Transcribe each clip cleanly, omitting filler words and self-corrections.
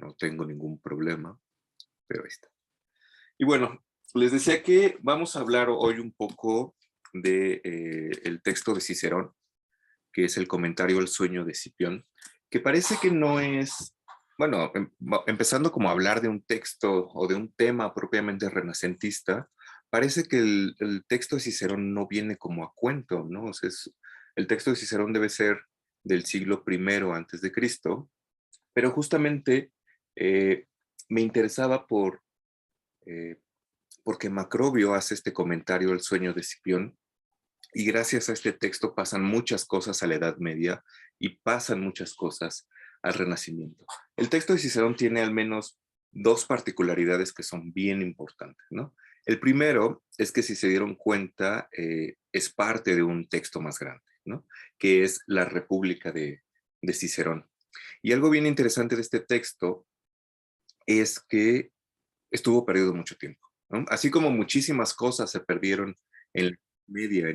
no tengo ningún problema, pero ahí está. Y bueno, les decía que vamos a hablar hoy un poco de el texto de Cicerón, que es el comentario al sueño de Cipión, que parece que no es, bueno, empezando como a hablar de un texto o de un tema propiamente renacentista, parece que el texto de Cicerón no viene como a cuento, ¿no? O sea, el texto de Cicerón debe ser del siglo I antes de Cristo, pero justamente eh, me interesaba eh, porque Macrobio hace este comentario al sueño de Cipión, y gracias a este texto pasan muchas cosas a la Edad Media y pasan muchas cosas al Renacimiento. El texto de Cicerón tiene al menos dos particularidades que son bien importantes, ¿no? El primero es que, si se dieron cuenta, es parte de un texto más grande, ¿no? Que es la República de Cicerón. Y algo bien interesante de este texto es que estuvo perdido mucho tiempo, ¿no? Así como muchísimas cosas se perdieron en la media,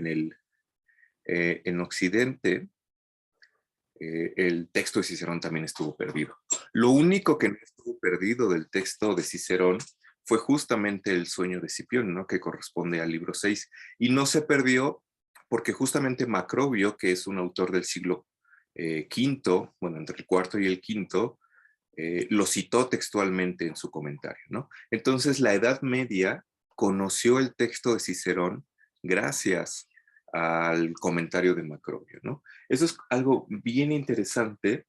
en Occidente, el texto de Cicerón también estuvo perdido. Lo único que no estuvo perdido del texto de Cicerón fue justamente el sueño de Cipión, ¿no? Que corresponde al libro 6. Y no se perdió porque justamente Macrobio, que es un autor del siglo V, bueno, entre el cuarto y el quinto, lo citó textualmente en su comentario, ¿no? Entonces, la Edad Media conoció el texto de Cicerón gracias al comentario de Macrobio, ¿no? Eso es algo bien interesante,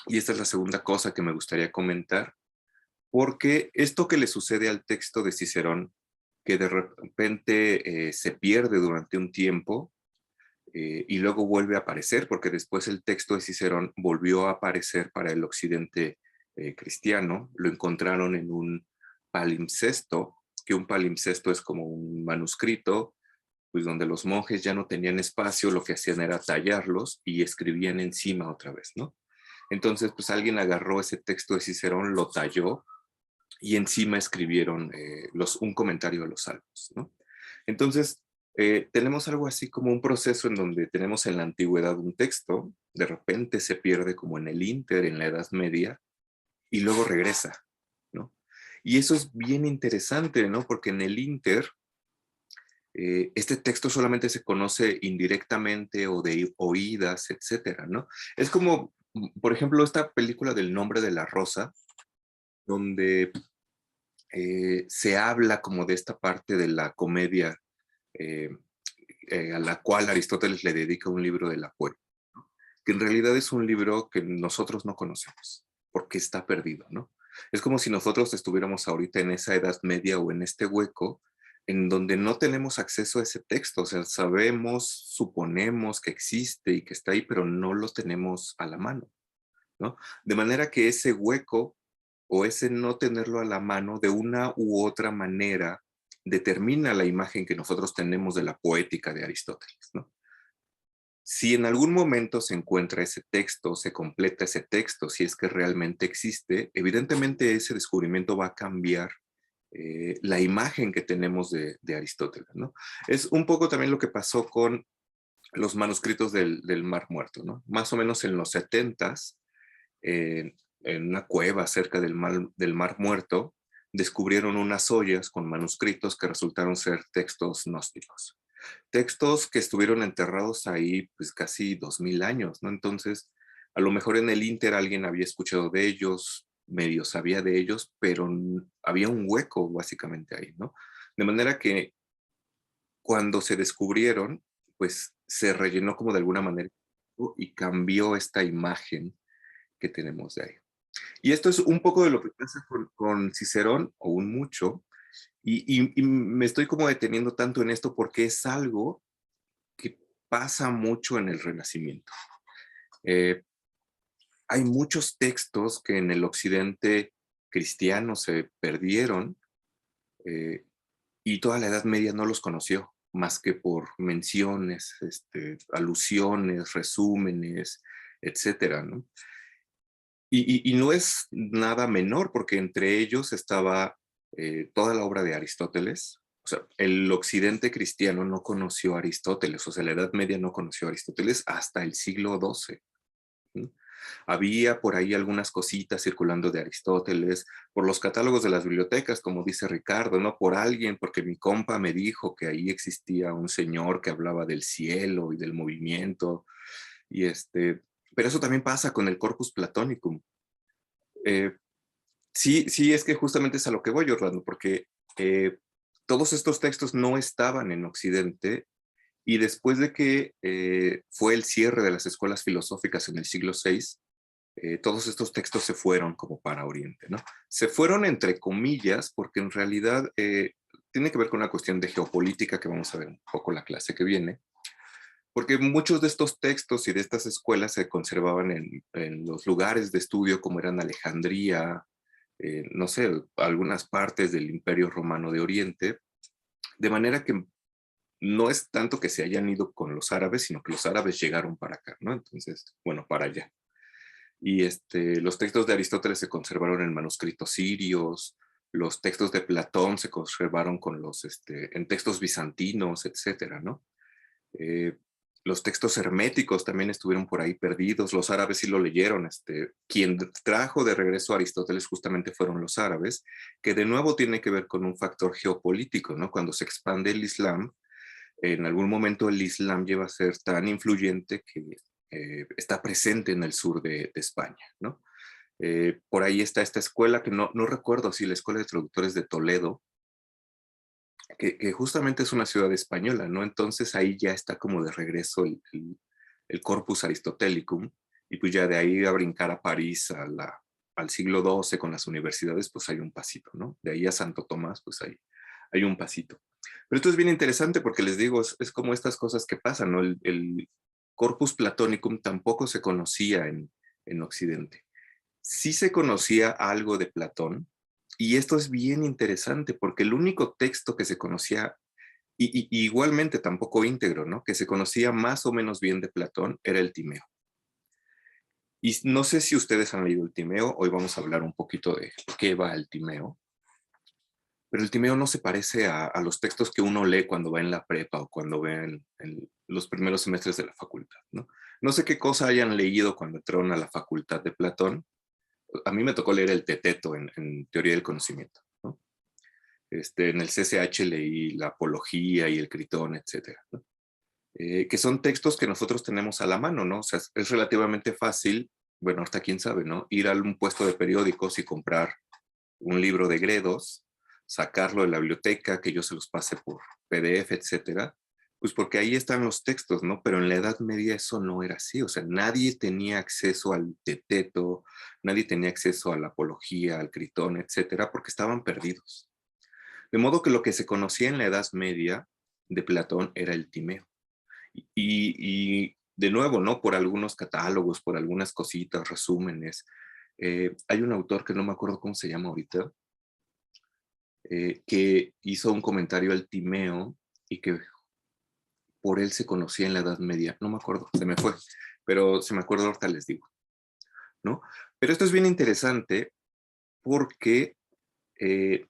y esta es la segunda cosa que me gustaría comentar, porque esto que le sucede al texto de Cicerón, que de repente se pierde durante un tiempo, y luego vuelve a aparecer, porque después el texto de Cicerón volvió a aparecer para el occidente cristiano. Lo encontraron en un palimpsesto, que un palimpsesto es como un manuscrito, pues donde los monjes ya no tenían espacio, lo que hacían era tallarlos y escribían encima otra vez, ¿no? Entonces, pues alguien agarró ese texto de Cicerón, lo talló y encima escribieron un comentario de los salmos, ¿no? Entonces, tenemos algo así como un proceso en donde tenemos en la antigüedad un texto, de repente se pierde como en el ínter, en la Edad Media, y luego regresa, ¿no? Y eso es bien interesante, ¿no? Porque en el ínter, este texto solamente se conoce indirectamente o de oídas, etcétera, ¿no? Es como, por ejemplo, esta película del Nombre de la Rosa, donde se habla como de esta parte de la comedia, eh, a la cual Aristóteles le dedica un libro de la poesía, ¿no? Que en realidad es un libro que nosotros no conocemos, porque está perdido, ¿no? Es como si nosotros estuviéramos ahorita en esa Edad Media o en este hueco en donde no tenemos acceso a ese texto, o sea, sabemos, suponemos que existe y que está ahí, pero no lo tenemos a la mano, ¿no? De manera que ese hueco o ese no tenerlo a la mano de una u otra manera determina la imagen que nosotros tenemos de la poética de Aristóteles, ¿no? Si en algún momento se encuentra ese texto, se completa ese texto, si es que realmente existe, evidentemente ese descubrimiento va a cambiar la imagen que tenemos de Aristóteles, ¿no? Es un poco también lo que pasó con los manuscritos del Mar Muerto, ¿no? Más o menos en los 70s, en una cueva cerca del Mar Muerto, descubrieron unas ollas con manuscritos que resultaron ser textos gnósticos. Textos que estuvieron enterrados ahí pues casi 2000 años, ¿no? Entonces, a lo mejor en el Inter alguien había escuchado de ellos, medio sabía de ellos, pero había un hueco básicamente ahí, ¿no? De manera que cuando se descubrieron, pues se rellenó como de alguna manera y cambió esta imagen que tenemos de ahí. Y esto es un poco de lo que pasa con Cicerón, o un mucho, y me estoy como deteniendo tanto en esto porque es algo que pasa mucho en el Renacimiento. Eh, Hay muchos textos que en el occidente cristiano se perdieron, eh, y toda la Edad Media no los conoció, más que por menciones, alusiones, resúmenes, etcétera, ¿no? Y no es nada menor, porque entre ellos estaba toda la obra de Aristóteles. O sea, el occidente cristiano no conoció a Aristóteles, o sea, la Edad Media no conoció a Aristóteles hasta el siglo XII, ¿sí? Había por ahí algunas cositas circulando de Aristóteles, por los catálogos de las bibliotecas, como dice Ricardo, ¿no? Por alguien, porque mi compa me dijo que ahí existía un señor que hablaba del cielo y del movimiento, y pero eso también pasa con el Corpus Platonicum. Eh, sí, sí, es que justamente es a lo que voy, Orlando, porque todos estos textos no estaban en Occidente, y después de que fue el cierre de las escuelas filosóficas en el siglo VI, todos estos textos se fueron como para Oriente, ¿no? Se fueron entre comillas, porque en realidad tiene que ver con una cuestión de geopolítica que vamos a ver un poco la clase que viene, porque muchos de estos textos y de estas escuelas se conservaban en los lugares de estudio como eran Alejandría, no sé, algunas partes del Imperio Romano de Oriente, de manera que no es tanto que se hayan ido con los árabes, sino que los árabes llegaron para acá, ¿no? Entonces, bueno, para allá. Y los textos de Aristóteles se conservaron en manuscritos sirios, los textos de Platón se conservaron con en textos bizantinos, etcétera, ¿no? Eh, los textos herméticos también estuvieron por ahí perdidos, los árabes sí lo leyeron, quien trajo de regreso a Aristóteles justamente fueron los árabes, que de nuevo tiene que ver con un factor geopolítico, ¿no? Cuando se expande el Islam, en algún momento el Islam lleva a ser tan influyente que está presente en el sur de España, ¿no? Por ahí está esta escuela que no recuerdo si la Escuela de Traductores de Toledo, que justamente es una ciudad española, ¿no? Entonces ahí ya está como de regreso el Corpus Aristotelicum, y pues ya de ahí a brincar a París al siglo XII con las universidades, pues hay un pasito, ¿no? De ahí a Santo Tomás, pues hay un pasito. Pero esto es bien interesante porque les digo, es como estas cosas que pasan, ¿no? El Corpus Platonicum tampoco se conocía en Occidente. Sí se conocía algo de Platón, y esto es bien interesante porque el único texto que se conocía, y igualmente tampoco íntegro, ¿no? Que se conocía más o menos bien de Platón, era el Timeo. Y no sé si ustedes han leído el Timeo, hoy vamos a hablar un poquito de qué va el Timeo, pero el Timeo no se parece a los textos que uno lee cuando va en la prepa o cuando ve en los primeros semestres de la facultad, ¿no? No sé qué cosa hayan leído cuando entraron a la facultad de Platón. A mí me tocó leer el Teteto en Teoría del Conocimiento, ¿no? En el CCH leí la Apología y el Critón, etcétera, ¿no? Que son textos que nosotros tenemos a la mano, ¿no? O sea, es relativamente fácil, bueno, hasta quién sabe, ¿no? Ir a un puesto de periódicos y comprar un libro de Gredos, sacarlo de la biblioteca, que yo se los pase por PDF, etcétera, pues porque ahí están los textos, ¿no? Pero en la Edad Media eso no era así, o sea, nadie tenía acceso al Teteto, nadie tenía acceso a la Apología, al Critón, etcétera, porque estaban perdidos. De modo que lo que se conocía en la Edad Media de Platón era el Timeo. Y de nuevo, ¿no? Por algunos catálogos, por algunas cositas, resúmenes. Hay un autor que no me acuerdo cómo se llama ahorita, que hizo un comentario al Timeo y que por él se conocía en la Edad Media. No me acuerdo, se me fue, pero si me acuerdo ahorita les digo, ¿no? Pero esto es bien interesante porque eh,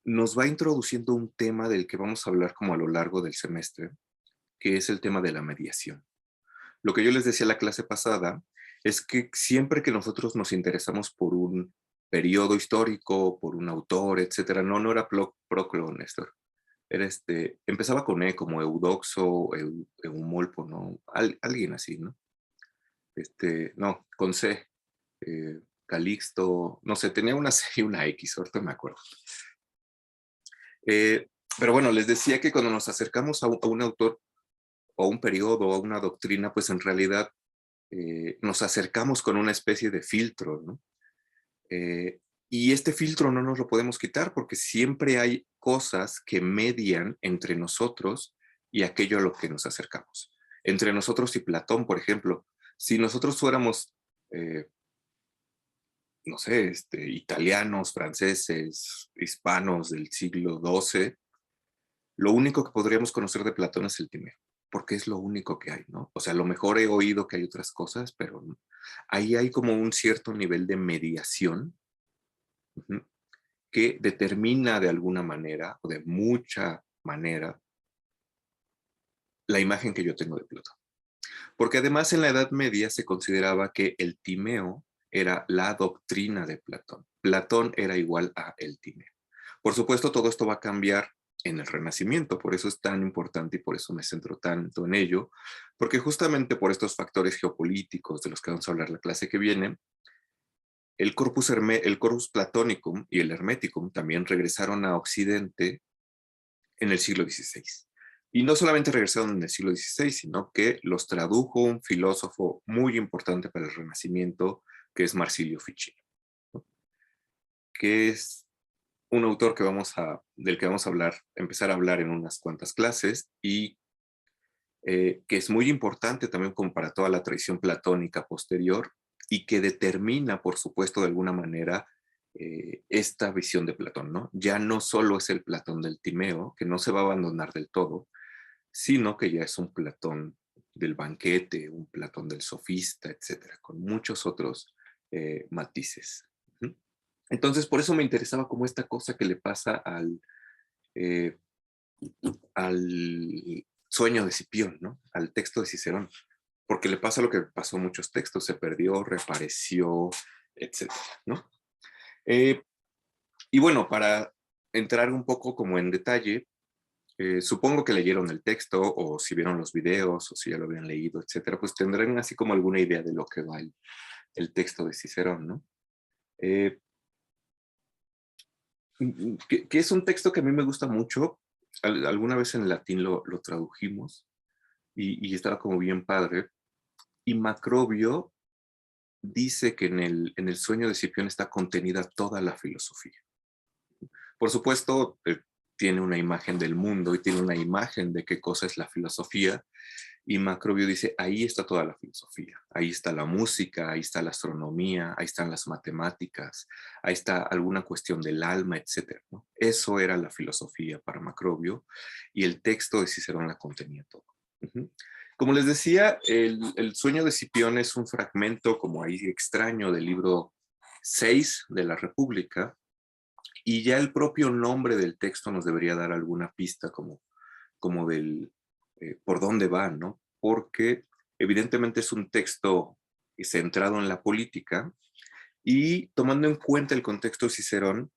nos va introduciendo un tema del que vamos a hablar como a lo largo del semestre, que es el tema de la mediación. Lo que yo les decía la clase pasada es que siempre que nosotros nos interesamos por un periodo histórico, por un autor, etcétera, no era Proclo, Néstor. Era empezaba con E, como Eudoxo, Eumolpo, ¿no? Alguien así, ¿no? No, con C, Calixto, no sé, tenía una C y una X, ahorita me acuerdo. Pero bueno, les decía que cuando nos acercamos a un autor, o a un periodo, o a una doctrina, pues en realidad nos acercamos con una especie de filtro, ¿no? Y este filtro no nos lo podemos quitar porque siempre hay cosas que median entre nosotros y aquello a lo que nos acercamos. Entre nosotros y Platón, por ejemplo, si nosotros fuéramos, eh, no sé, italianos, franceses, hispanos del siglo XII, lo único que podríamos conocer de Platón es el Timeo, porque es lo único que hay, ¿no? O sea, a lo mejor he oído que hay otras cosas, pero no. Ahí hay como un cierto nivel de mediación, uh-huh, que determina de alguna manera, o de mucha manera, la imagen que yo tengo de Platón. porque además en la Edad Media se consideraba que el timeo era la doctrina de Platón. Platón era igual a el timeo. Por supuesto, todo esto va a cambiar en el Renacimiento, por eso es tan importante y por eso me centro tanto en ello, porque justamente por estos factores geopolíticos de los que vamos a hablar la clase que viene, el corpus platonicum y el hermeticum también regresaron a Occidente en el siglo XVI. Y no solamente regresaron en el siglo XVI, sino que los tradujo un filósofo muy importante para el Renacimiento, que es Marsilio Ficino, ¿no? Que es un autor del que vamos a hablar, empezar a hablar en unas cuantas clases, y que es muy importante también como para toda la tradición platónica posterior, y que determina, por supuesto, de alguna manera, esta visión de Platón, ¿no? Ya no solo es el Platón del Timeo, que no se va a abandonar del todo, sino que ya es un Platón del banquete, un Platón del sofista, etcétera, con muchos otros matices. Entonces, por eso me interesaba como esta cosa que le pasa eh, al sueño de Cipión, ¿no? Al texto de Cicerón, porque le pasa lo que pasó a muchos textos, se perdió, reapareció, etcétera, ¿no? Eh, y bueno, para entrar un poco como en detalle, supongo que leyeron el texto, o si vieron los videos, o si ya lo habían leído, etcétera, pues tendrán así como alguna idea de lo que va el texto de Cicerón, ¿no? Eh, que es un texto que a mí me gusta mucho. Alguna vez en latín lo tradujimos y estaba como bien padre. Y Macrobio dice que en el sueño de Cipión está contenida toda la filosofía. Por supuesto, tiene una imagen del mundo y tiene una imagen de qué cosa es la filosofía. Y Macrobio dice, ahí está toda la filosofía, ahí está la música, ahí está la astronomía, ahí están las matemáticas, ahí está alguna cuestión del alma, etcétera, ¿no? Eso era la filosofía para Macrobio, y el texto de Cicerón la contenía todo. Como les decía, el sueño de Cipión es un fragmento como ahí extraño del libro 6 de la República, y ya el propio nombre del texto nos debería dar alguna pista como del por dónde va, ¿no? Porque evidentemente es un texto centrado en la política, y tomando en cuenta el contexto de Cicerón,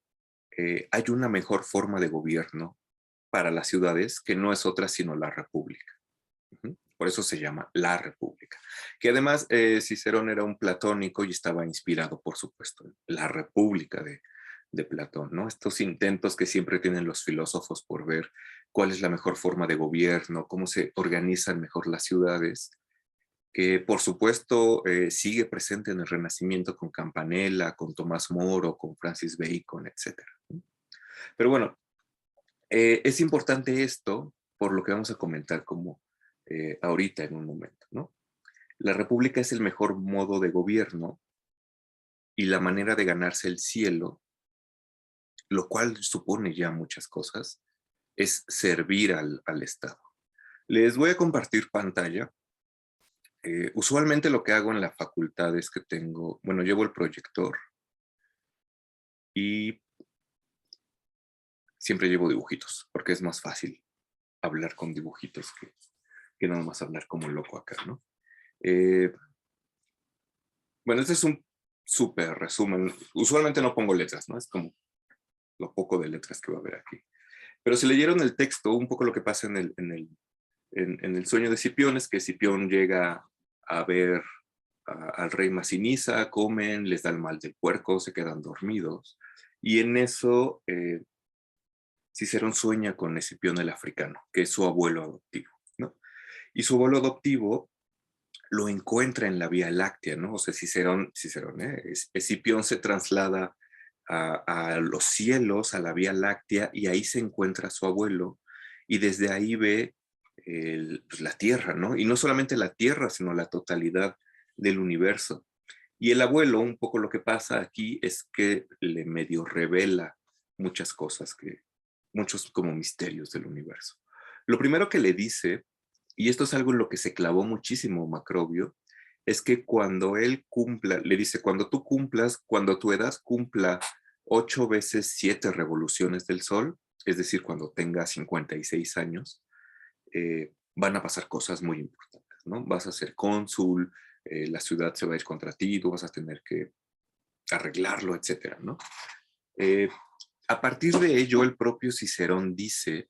hay una mejor forma de gobierno para las ciudades que no es otra sino la república. Por eso se llama la república. Que además Cicerón era un platónico y estaba inspirado, por supuesto, en la república de Platón, ¿no? Estos intentos que siempre tienen los filósofos por ver cuál es la mejor forma de gobierno, cómo se organizan mejor las ciudades, que por supuesto sigue presente en el Renacimiento con Campanella, con Tomás Moro, con Francis Bacon, etc. Pero bueno, es importante esto por lo que vamos a comentar como ahorita en un momento, ¿no? La república es el mejor modo de gobierno y la manera de ganarse el cielo, lo cual supone ya muchas cosas, es servir al Estado. Les voy a compartir pantalla. Usualmente lo que hago en la facultad es que bueno, llevo el proyector y siempre llevo dibujitos, porque es más fácil hablar con dibujitos que nada más hablar como loco acá, ¿no? Bueno, este es un súper resumen. Usualmente no pongo letras, ¿no? Es como lo poco de letras que va a haber aquí. Pero si leyeron el texto, un poco lo que pasa en el sueño de Cipión es que Cipión llega a ver al rey Massinissa, comen, les da el mal del puerco, se quedan dormidos. Y en eso Cicerón sueña con Escipión el africano, que es su abuelo adoptivo, ¿no? Y su abuelo adoptivo lo encuentra en la Vía Láctea, ¿no? O sea, Escipión se traslada a los cielos, a la Vía Láctea, y ahí se encuentra a su abuelo, y desde ahí ve pues, la Tierra, ¿no? Y no solamente la Tierra, sino la totalidad del universo. Y el abuelo, un poco lo que pasa aquí es que le medio revela muchas cosas, muchos como misterios del universo. Lo primero que le dice, y esto es algo en lo que se clavó muchísimo Macrobio, es que cuando él cumpla, le dice, cuando tu edad cumpla 8 veces 7 revoluciones del Sol, es decir, cuando tenga 56 años, van a pasar cosas muy importantes. ¿no? Vas a ser cónsul, la ciudad se va a ir contra ti, tú vas a tener que arreglarlo, etcétera, ¿no? A partir de ello, el propio Cicerón dice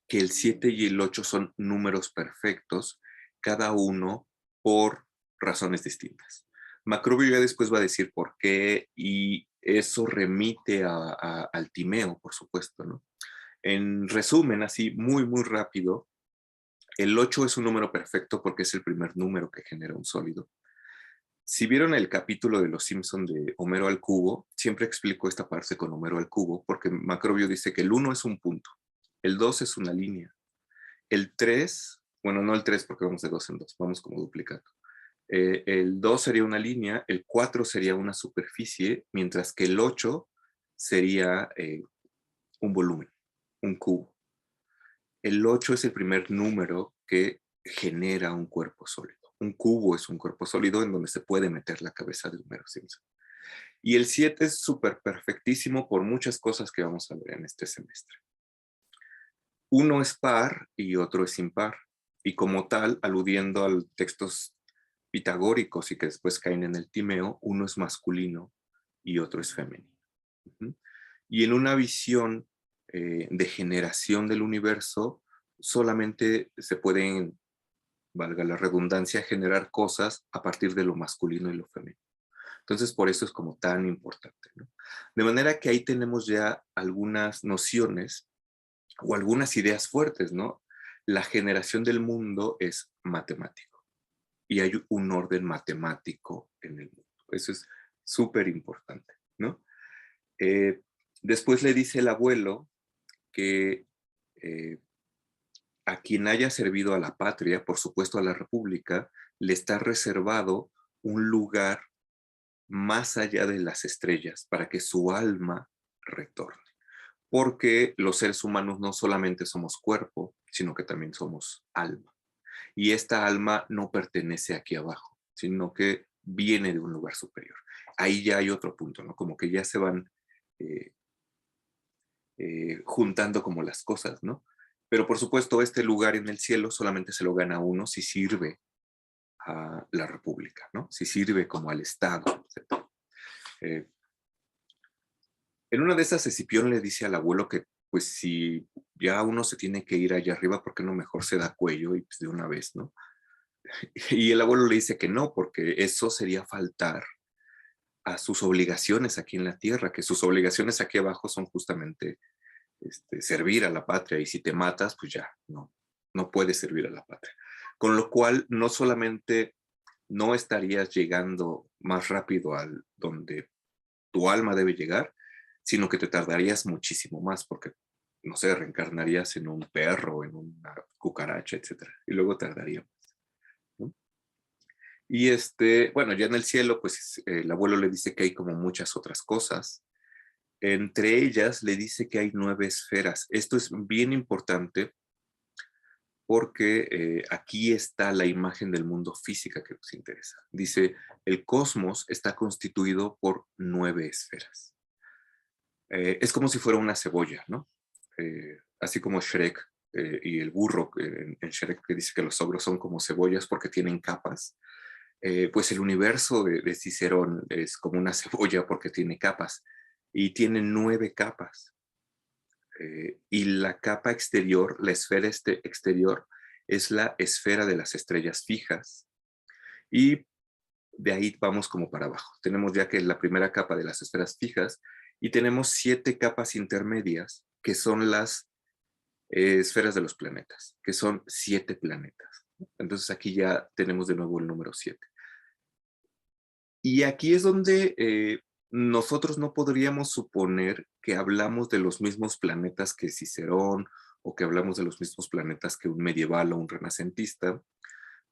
que el 7 y el 8 son números perfectos, cada uno por razones distintas. Macrobio ya después va a decir por qué, y eso remite al Timeo, por supuesto, ¿no? En resumen, así muy, muy rápido, el 8 es un número perfecto porque es el primer número que genera un sólido. Si vieron el capítulo de Los Simpson de Homero al cubo, siempre explico esta parte con Homero al cubo, porque Macrobio dice que el 1 es un punto, el 2 es una línea, el 3, bueno, no el 3 porque vamos de 2 en 2, vamos como duplicando. El 2 sería una línea, el 4 sería una superficie, mientras que el 8 sería un volumen, un cubo. El 8 es el primer número que genera un cuerpo sólido. Un cubo es un cuerpo sólido en donde se puede meter la cabeza de Homero Simpson. Y el 7 es súper perfectísimo por muchas cosas que vamos a ver en este semestre. Uno es par y otro es impar. Y como tal, aludiendo a textos pitagóricos y que después caen en el Timeo, uno es masculino y otro es femenino. Y en una visión de generación del universo, solamente se pueden, valga la redundancia, generar cosas a partir de lo masculino y lo femenino. Entonces, por eso es como tan importante, ¿no? De manera que ahí tenemos ya algunas nociones o algunas ideas fuertes, ¿no? La generación del mundo es matemático y hay un orden matemático en el mundo. Eso es súper importante, ¿no? Después le dice el abuelo que a quien haya servido a la patria, por supuesto a la república, le está reservado un lugar más allá de las estrellas para que su alma retorne. Porque los seres humanos no solamente somos cuerpo, sino que también somos alma. Y esta alma no pertenece aquí abajo, sino que viene de un lugar superior. Ahí ya hay otro punto, ¿no? Como que ya se van juntando como las cosas, ¿no? Pero por supuesto, este lugar en el cielo solamente se lo gana uno si sirve a la república, ¿no? Si sirve como al Estado, etc. En una de esas, Escipión le dice al abuelo que, pues, si ya uno se tiene que ir allá arriba, ¿por qué no mejor se da cuello y pues de una vez, ¿no? Y el abuelo le dice que no, porque eso sería faltar a sus obligaciones aquí en la tierra, que sus obligaciones aquí abajo son justamente servir a la patria, y si te matas, pues ya, no puedes servir a la patria. Con lo cual, no solamente no estarías llegando más rápido al donde tu alma debe llegar, sino que te tardarías muchísimo más, porque, no sé, reencarnarías en un perro, en una cucaracha, etcétera, y luego tardaría más, ¿no? Y bueno, ya en el cielo, pues el abuelo le dice que hay como muchas otras cosas. Entre ellas le dice que hay 9 esferas. Esto es bien importante porque aquí está la imagen del mundo física que nos interesa. Dice, el cosmos está constituido por 9 esferas. Es como si fuera una cebolla, ¿no? Así como Shrek y el burro en Shrek, que dice que los ogros son como cebollas porque tienen capas. Pues el universo de Cicerón es como una cebolla porque tiene capas, y tiene 9 capas. Y la capa exterior, la esfera exterior, es la esfera de las estrellas fijas, y de ahí vamos como para abajo. Tenemos ya que la primera capa de las esferas fijas, y tenemos 7 capas intermedias, que son las esferas de los planetas, que son 7 planetas. Entonces aquí ya tenemos de nuevo el número 7. Y aquí es donde nosotros no podríamos suponer que hablamos de los mismos planetas que Cicerón, o que hablamos de los mismos planetas que un medieval o un renacentista,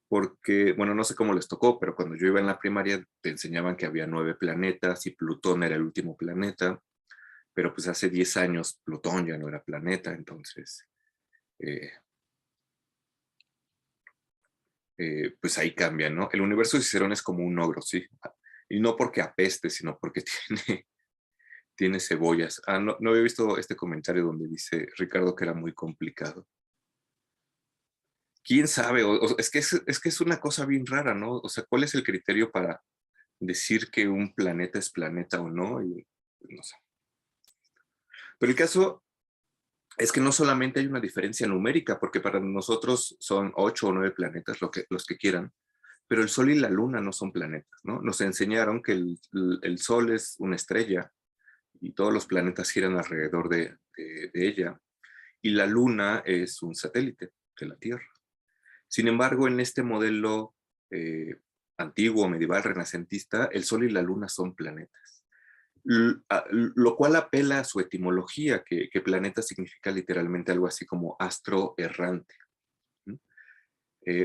porque, bueno, no sé cómo les tocó, pero cuando yo iba en la primaria te enseñaban que había 9 planetas y Plutón era el último planeta, pero pues hace 10 años Plutón ya no era planeta, entonces eh, pues ahí cambia, ¿no? El universo de Cicerón es como un ogro, sí, y no porque apeste, sino porque tiene cebollas. No había visto este comentario donde dice Ricardo que era muy complicado. quién sabe, es que es una cosa bien rara, ¿no? O sea, ¿cuál es el criterio para decir que un planeta es planeta o no? Y no sé. Pero el caso es que no solamente hay una diferencia numérica, porque para nosotros son 8 o 9 planetas, los que quieran, pero el Sol y la Luna no son planetas, ¿no? Nos enseñaron que el Sol es una estrella y todos los planetas giran alrededor de ella, y la Luna es un satélite de la Tierra. Sin embargo, en este modelo eh, antiguo, medieval, renacentista, el Sol y la Luna son planetas. Lo cual apela a su etimología, que planeta significa literalmente algo así como astro errante.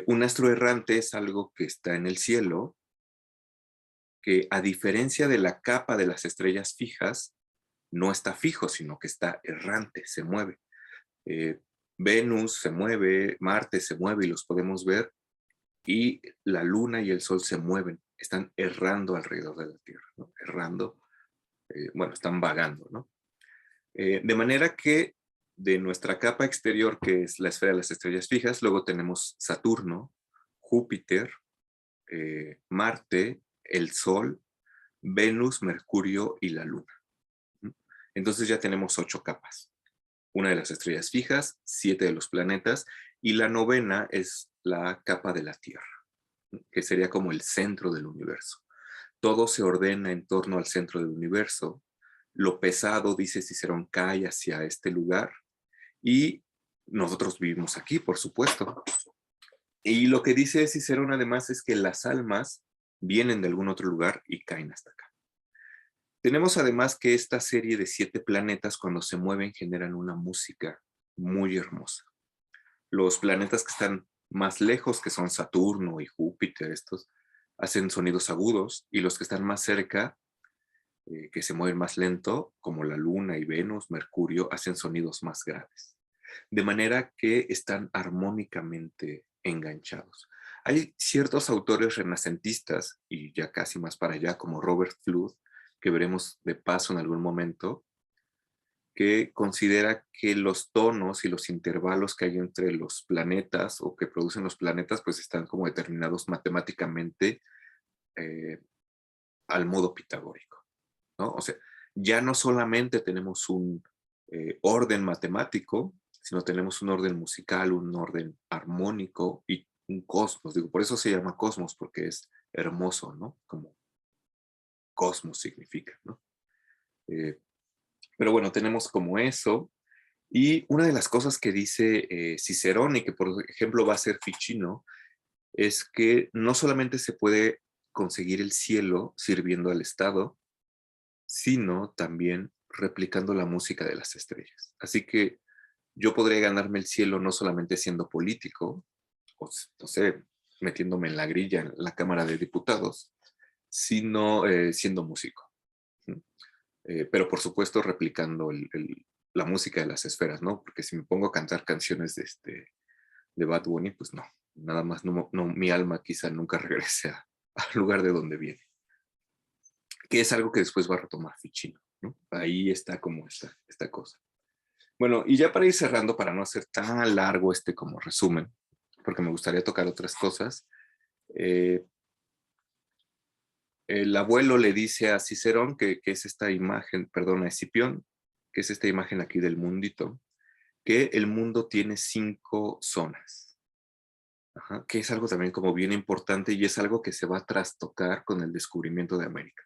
Un astro errante es algo que está en el cielo, que a diferencia de la capa de las estrellas fijas, no está fijo, sino que está errante, se mueve. Eh, Venus se mueve, Marte se mueve y los podemos ver, y la Luna y el Sol se mueven, están errando alrededor de la Tierra, ¿no? Errando, bueno, están vagando, ¿no? De manera que de nuestra capa exterior, que es la esfera de las estrellas fijas, luego tenemos Saturno, Júpiter, Marte, el Sol, Venus, Mercurio y la Luna. Entonces ya tenemos 8 capas. Una de las estrellas fijas, 7 de los planetas, y la novena es la capa de la Tierra, que sería como el centro del universo. Todo se ordena en torno al centro del universo. Lo pesado, dice Cicerón, cae hacia este lugar y nosotros vivimos aquí, por supuesto. Y lo que dice Cicerón además es que las almas vienen de algún otro lugar y caen hasta acá. Tenemos además que esta serie de 7 planetas, cuando se mueven, generan una música muy hermosa. Los planetas que están más lejos, que son Saturno y Júpiter, estos hacen sonidos agudos, y los que están más cerca, que se mueven más lento, como la Luna y Venus, Mercurio, hacen sonidos más graves. De manera que están armónicamente enganchados. Hay ciertos autores renacentistas, y ya casi más para allá, como Robert Fludd, que veremos de paso en algún momento, que considera que los tonos y los intervalos que hay entre los planetas o que producen los planetas, pues están como determinados matemáticamente al modo pitagórico, ¿no? O sea, ya no solamente tenemos un orden matemático, sino tenemos un orden musical, un orden armónico y un cosmos. Digo, por eso se llama cosmos, porque es hermoso, ¿no? Como cosmos significa, ¿no? Eh, pero bueno, tenemos como eso. Y una de las cosas que dice Cicerón, y que por ejemplo va a ser Ficino, es que no solamente se puede conseguir el cielo sirviendo al Estado, sino también replicando la música de las estrellas. Así que yo podría ganarme el cielo no solamente siendo político, o no sé, metiéndome en la grilla en la Cámara de Diputados, sino siendo músico. Pero por supuesto replicando la música de las esferas, ¿no? Porque si me pongo a cantar canciones de Bad Bunny, pues no, nada más mi alma quizá nunca regrese al lugar de donde viene, que es algo que después va a retomar Ficino, ¿no? Ahí está como esta cosa. Bueno, y ya para ir cerrando, para no hacer tan largo como resumen, porque me gustaría tocar otras cosas, eh, el abuelo le dice a Cicerón que es esta imagen, perdón, a Escipión, que es esta imagen aquí del mundito, que el mundo tiene 5 zonas. Ajá, que es algo también como bien importante y es algo que se va a trastocar con el descubrimiento de América.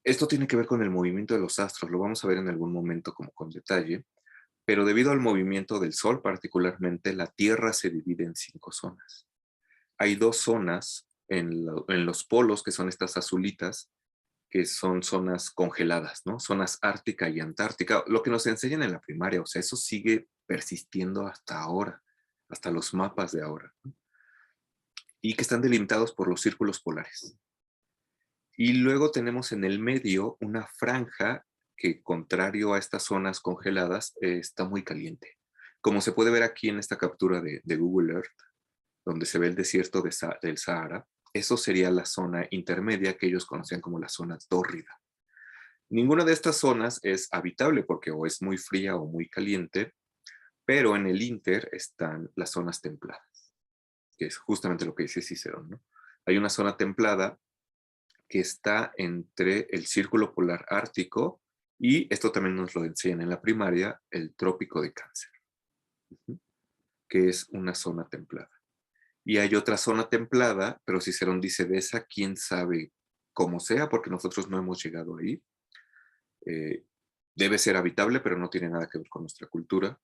Esto tiene que ver con el movimiento de los astros, lo vamos a ver en algún momento como con detalle, pero debido al movimiento del Sol particularmente, la Tierra se divide en 5 zonas. Hay 2 zonas en los polos, que son estas azulitas, que son zonas congeladas, ¿no? Zonas ártica y antártica, lo que nos enseñan en la primaria, o sea, eso sigue persistiendo hasta ahora, hasta los mapas de ahora, ¿no? Y que están delimitados por los círculos polares. Y luego tenemos en el medio una franja que, contrario a estas zonas congeladas, está muy caliente. Como se puede ver aquí en esta captura de Google Earth, donde se ve el desierto del Sahara, eso sería la zona intermedia que ellos conocían como la zona tórrida. Ninguna de estas zonas es habitable porque o es muy fría o muy caliente, pero en el Inter están las zonas templadas, que es justamente lo que dice Cicerón, ¿no? Hay una zona templada que está entre el círculo polar ártico y, esto también nos lo enseñan en la primaria, el trópico de Cáncer, que es una zona templada. Y hay otra zona templada, pero Cicerón dice de esa, quién sabe cómo sea, porque nosotros no hemos llegado ahí. Eh, Debe ser habitable, pero no tiene nada que ver con nuestra cultura,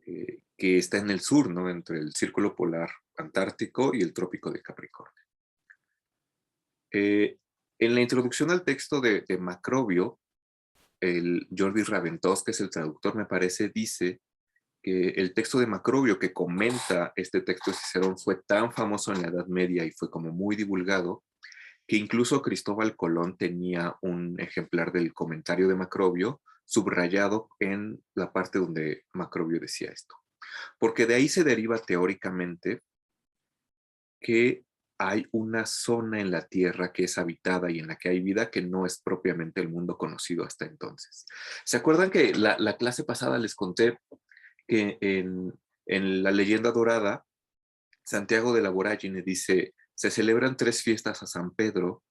que está en el sur, ¿no? Entre el círculo polar antártico y el trópico de Capricornio. En la introducción al texto de Macrobio, el Jordi Raventós, que es el traductor, me parece, dice que el texto de Macrobio que comenta este texto de Cicerón fue tan famoso en la Edad Media y fue como muy divulgado, que incluso Cristóbal Colón tenía un ejemplar del comentario de Macrobio subrayado en la parte donde Macrobio decía esto. Porque de ahí se deriva teóricamente que hay una zona en la Tierra que es habitada y en la que hay vida que no es propiamente el mundo conocido hasta entonces. ¿Se acuerdan que la clase pasada les conté que en la leyenda dorada, Santiago de la Vorágine dice, se celebran 3 fiestas a San Pedro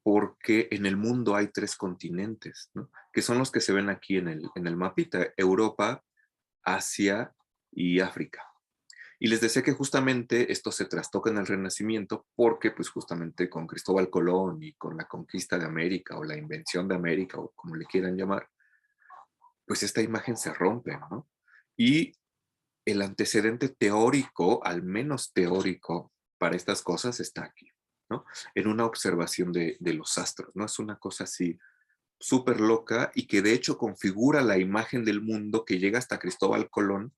porque en el mundo hay 3 continentes, ¿no? Que son los que se ven aquí en el mapita, Europa, Asia y África. Y les decía que justamente esto se trastoca en el Renacimiento porque pues justamente con Cristóbal Colón y con la conquista de América o la invención de América o como le quieran llamar, pues esta imagen se rompe, ¿no? Y el antecedente teórico, al menos teórico, para estas cosas está aquí, ¿no? En una observación de los astros, ¿no? Es una cosa así súper loca y que de hecho configura la imagen del mundo que llega hasta Cristóbal Colón,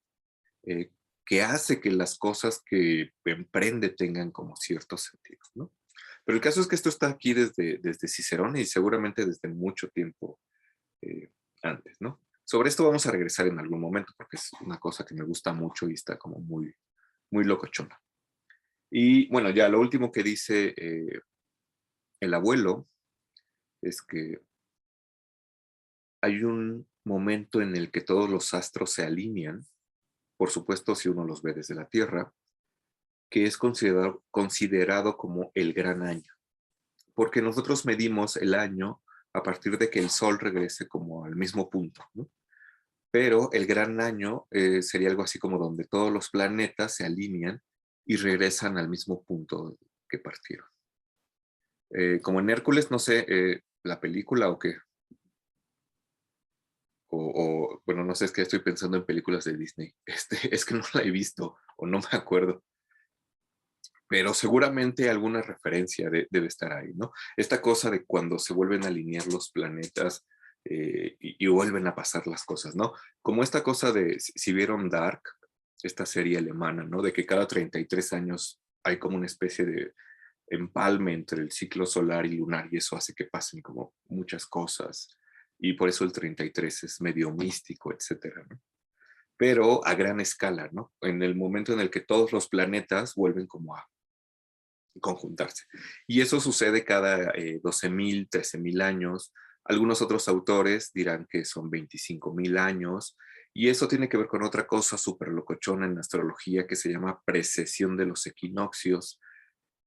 eh, que hace que las cosas que emprende tengan como ciertos sentidos, ¿no? Pero el caso es que esto está aquí desde Cicerón y seguramente desde mucho tiempo antes, ¿no? Sobre esto vamos a regresar en algún momento porque es una cosa que me gusta mucho y está como muy, muy locochona. Y bueno, ya lo último que dice el abuelo es que hay un momento en el que todos los astros se alinean, por supuesto si uno los ve desde la Tierra, que es considerado como el gran año, porque nosotros medimos el año a partir de que el Sol regrese como al mismo punto, ¿no? Pero el gran año sería algo así como donde todos los planetas se alinean y regresan al mismo punto que partieron. Como en Hércules, no sé, la película o qué, bueno, no sé, es que estoy pensando en películas de Disney. Es que no la he visto o no me acuerdo, pero seguramente alguna referencia debe estar ahí, ¿no? Esta cosa de cuando se vuelven a alinear los planetas y vuelven a pasar las cosas, ¿no? Como esta cosa de, si vieron Dark, esta serie alemana, ¿no? De que cada 33 años hay como una especie de empalme entre el ciclo solar y lunar y eso hace que pasen como muchas cosas y por eso el 33 es medio místico, etcétera, ¿no? Pero a gran escala, ¿no? En el momento en el que todos los planetas vuelven como a conjuntarse. Y eso sucede cada 12.000, 13.000 años. Algunos otros autores dirán que son 25.000 años. Y eso tiene que ver con otra cosa súper locochona en astrología que se llama precesión de los equinoccios,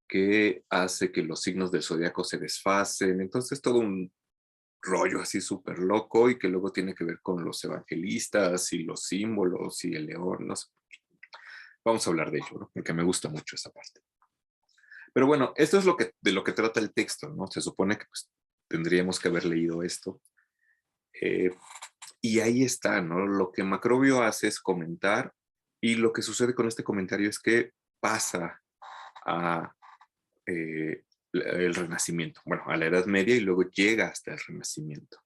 que hace que los signos del zodiaco se desfasen. Entonces, todo un rollo así súper loco y que luego tiene que ver con los evangelistas y los símbolos y el león. No sé. Vamos a hablar de ello, ¿no? Porque me gusta mucho esa parte. Pero bueno, esto es de lo que trata el texto, ¿no? Se supone que pues, tendríamos que haber leído esto. Eh, y ahí está, ¿no? Lo que Macrobio hace es comentar y lo que sucede con este comentario es que pasa a el Renacimiento, bueno, a la Edad Media y luego llega hasta el Renacimiento.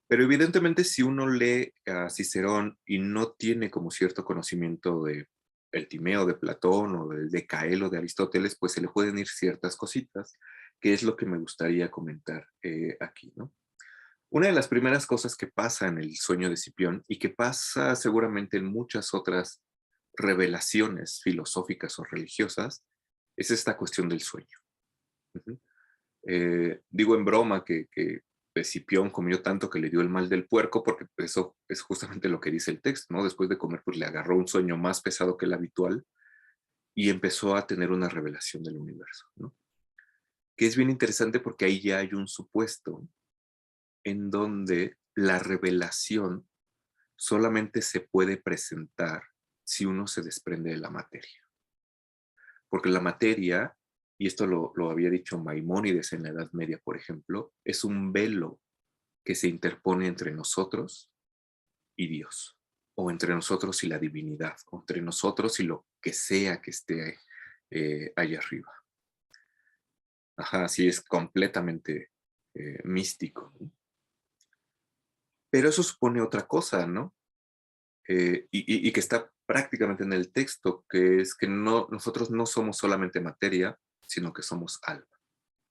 Pero evidentemente si uno lee a Cicerón y no tiene como cierto conocimiento de el Timeo de Platón o del de Caelo de Aristóteles, pues se le pueden ir ciertas cositas, que es lo que me gustaría comentar aquí, ¿no? Una de las primeras cosas que pasa en el sueño de Cipión y que pasa seguramente en muchas otras revelaciones filosóficas o religiosas es esta cuestión del sueño. Digo en broma que Escipión comió tanto que le dio el mal del puerco, porque eso es justamente lo que dice el texto, ¿no? Después de comer, pues le agarró un sueño más pesado que el habitual y empezó a tener una revelación del universo, ¿no? Que es bien interesante porque ahí ya hay un supuesto en donde la revelación solamente se puede presentar si uno se desprende de la materia. Porque la materia, y esto lo había dicho Maimónides en la Edad Media, por ejemplo, es un velo que se interpone entre nosotros y Dios, o entre nosotros y la divinidad, o entre nosotros y lo que sea que esté allá arriba. Ajá, así es completamente místico, ¿no? Pero eso supone otra cosa, ¿no? Y que está prácticamente en el texto, que es que no, nosotros no somos solamente materia, sino que somos alma,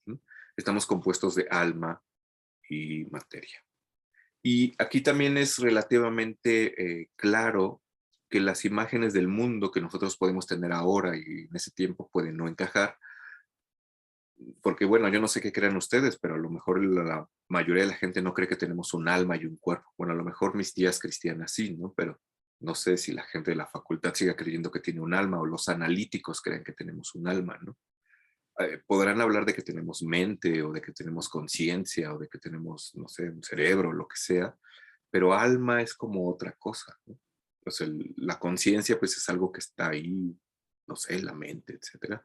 ¿no? Estamos compuestos de alma y materia. Y aquí también es relativamente claro que las imágenes del mundo que nosotros podemos tener ahora y en ese tiempo pueden no encajar, porque bueno, yo no sé qué crean ustedes, pero a lo mejor la mayoría de la gente no cree que tenemos un alma y un cuerpo. Bueno, a lo mejor mis tías cristianas sí, ¿no? Pero no sé si la gente de la facultad siga creyendo que tiene un alma o los analíticos creen que tenemos un alma, ¿no? Podrán hablar de que tenemos mente o de que tenemos conciencia o de que tenemos, no sé, un cerebro, lo que sea, pero alma es como otra cosa, ¿no? Pues la conciencia pues es algo que está ahí, no sé, la mente, etcétera,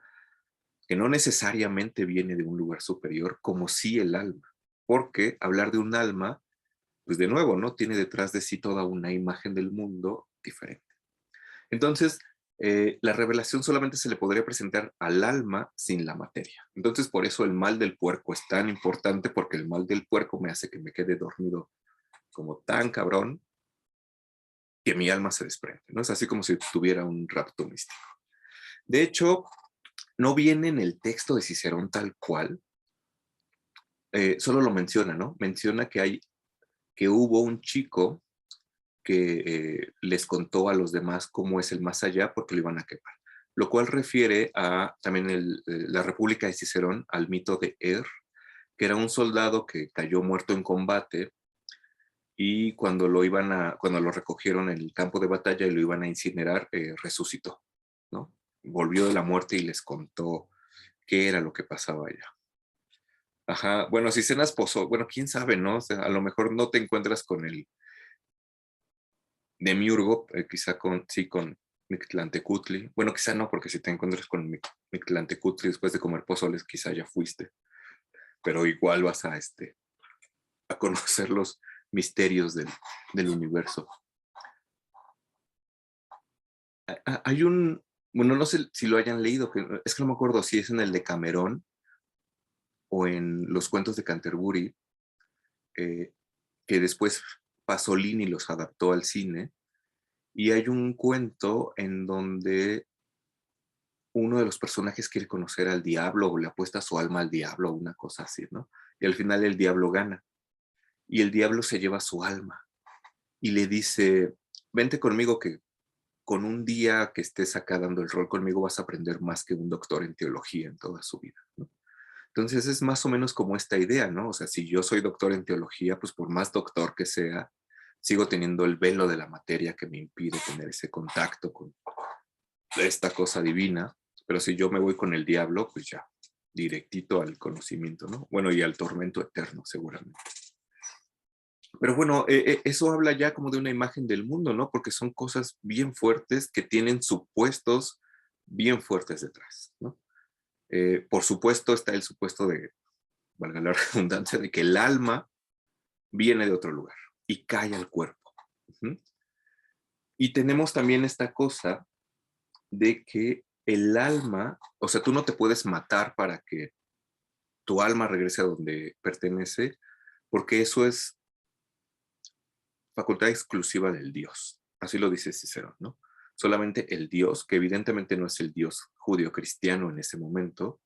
que no necesariamente viene de un lugar superior, como sí el alma, porque hablar de un alma, pues de nuevo, ¿no? Tiene detrás de sí toda una imagen del mundo diferente. Entonces, la revelación solamente se le podría presentar al alma sin la materia. Entonces, por eso el mal del puerco es tan importante, porque el mal del puerco me hace que me quede dormido como tan cabrón que mi alma se desprende, ¿no? Es así como si tuviera un rapto místico. De hecho, no viene en el texto de Cicerón tal cual, solo lo menciona, ¿no? Menciona que hubo un chico que les contó a los demás cómo es el más allá porque lo iban a quemar. Lo cual refiere a también la República de Cicerón, al mito de que era un soldado que cayó muerto en combate y cuando lo recogieron en el campo de batalla y lo iban a incinerar, resucitó, ¿no? Volvió de la muerte y les contó qué era lo que pasaba allá. Ajá, bueno, si cenas pozole, bueno, quién sabe, ¿no? O sea, a lo mejor no te encuentras con el Demiurgo, quizá sí con Mictlantecutli. Bueno, quizá no, porque si te encuentras con Mictlantecutli después de comer pozoles, quizá ya fuiste, pero igual vas a conocer los misterios del universo. Hay bueno, no sé si lo hayan leído, es que no me acuerdo si es en el de Camerón o en los cuentos de Canterbury, eh, que después Pasolini los adaptó al cine, y hay un cuento en donde uno de los personajes quiere conocer al diablo o le apuesta su alma al diablo o una cosa así, ¿no? Y al final el diablo gana. Y el diablo se lleva su alma y le dice, vente conmigo que con un día que estés acá dando el rol conmigo vas a aprender más que un doctor en teología en toda su vida, ¿no? Entonces es más o menos como esta idea, ¿no? O sea, si yo soy doctor en teología, pues por más doctor que sea, sigo teniendo el velo de la materia que me impide tener ese contacto con esta cosa divina, pero si yo me voy con el diablo, pues ya, directito al conocimiento, ¿no? Bueno, y al tormento eterno, seguramente. Pero bueno, eso habla ya como de una imagen del mundo, ¿no? Porque son cosas bien fuertes que tienen supuestos bien fuertes detrás, ¿no? Por supuesto está el supuesto de, valga la redundancia, de que el alma viene de otro lugar y cae al cuerpo. ¿Uh? Y tenemos también esta cosa de que el alma, o sea, tú no te puedes matar para que tu alma regrese a donde pertenece, porque eso es facultad exclusiva del Dios. Así lo dice Cicerón, ¿no? Solamente el Dios, que evidentemente no es el Dios judío-cristiano en ese momento,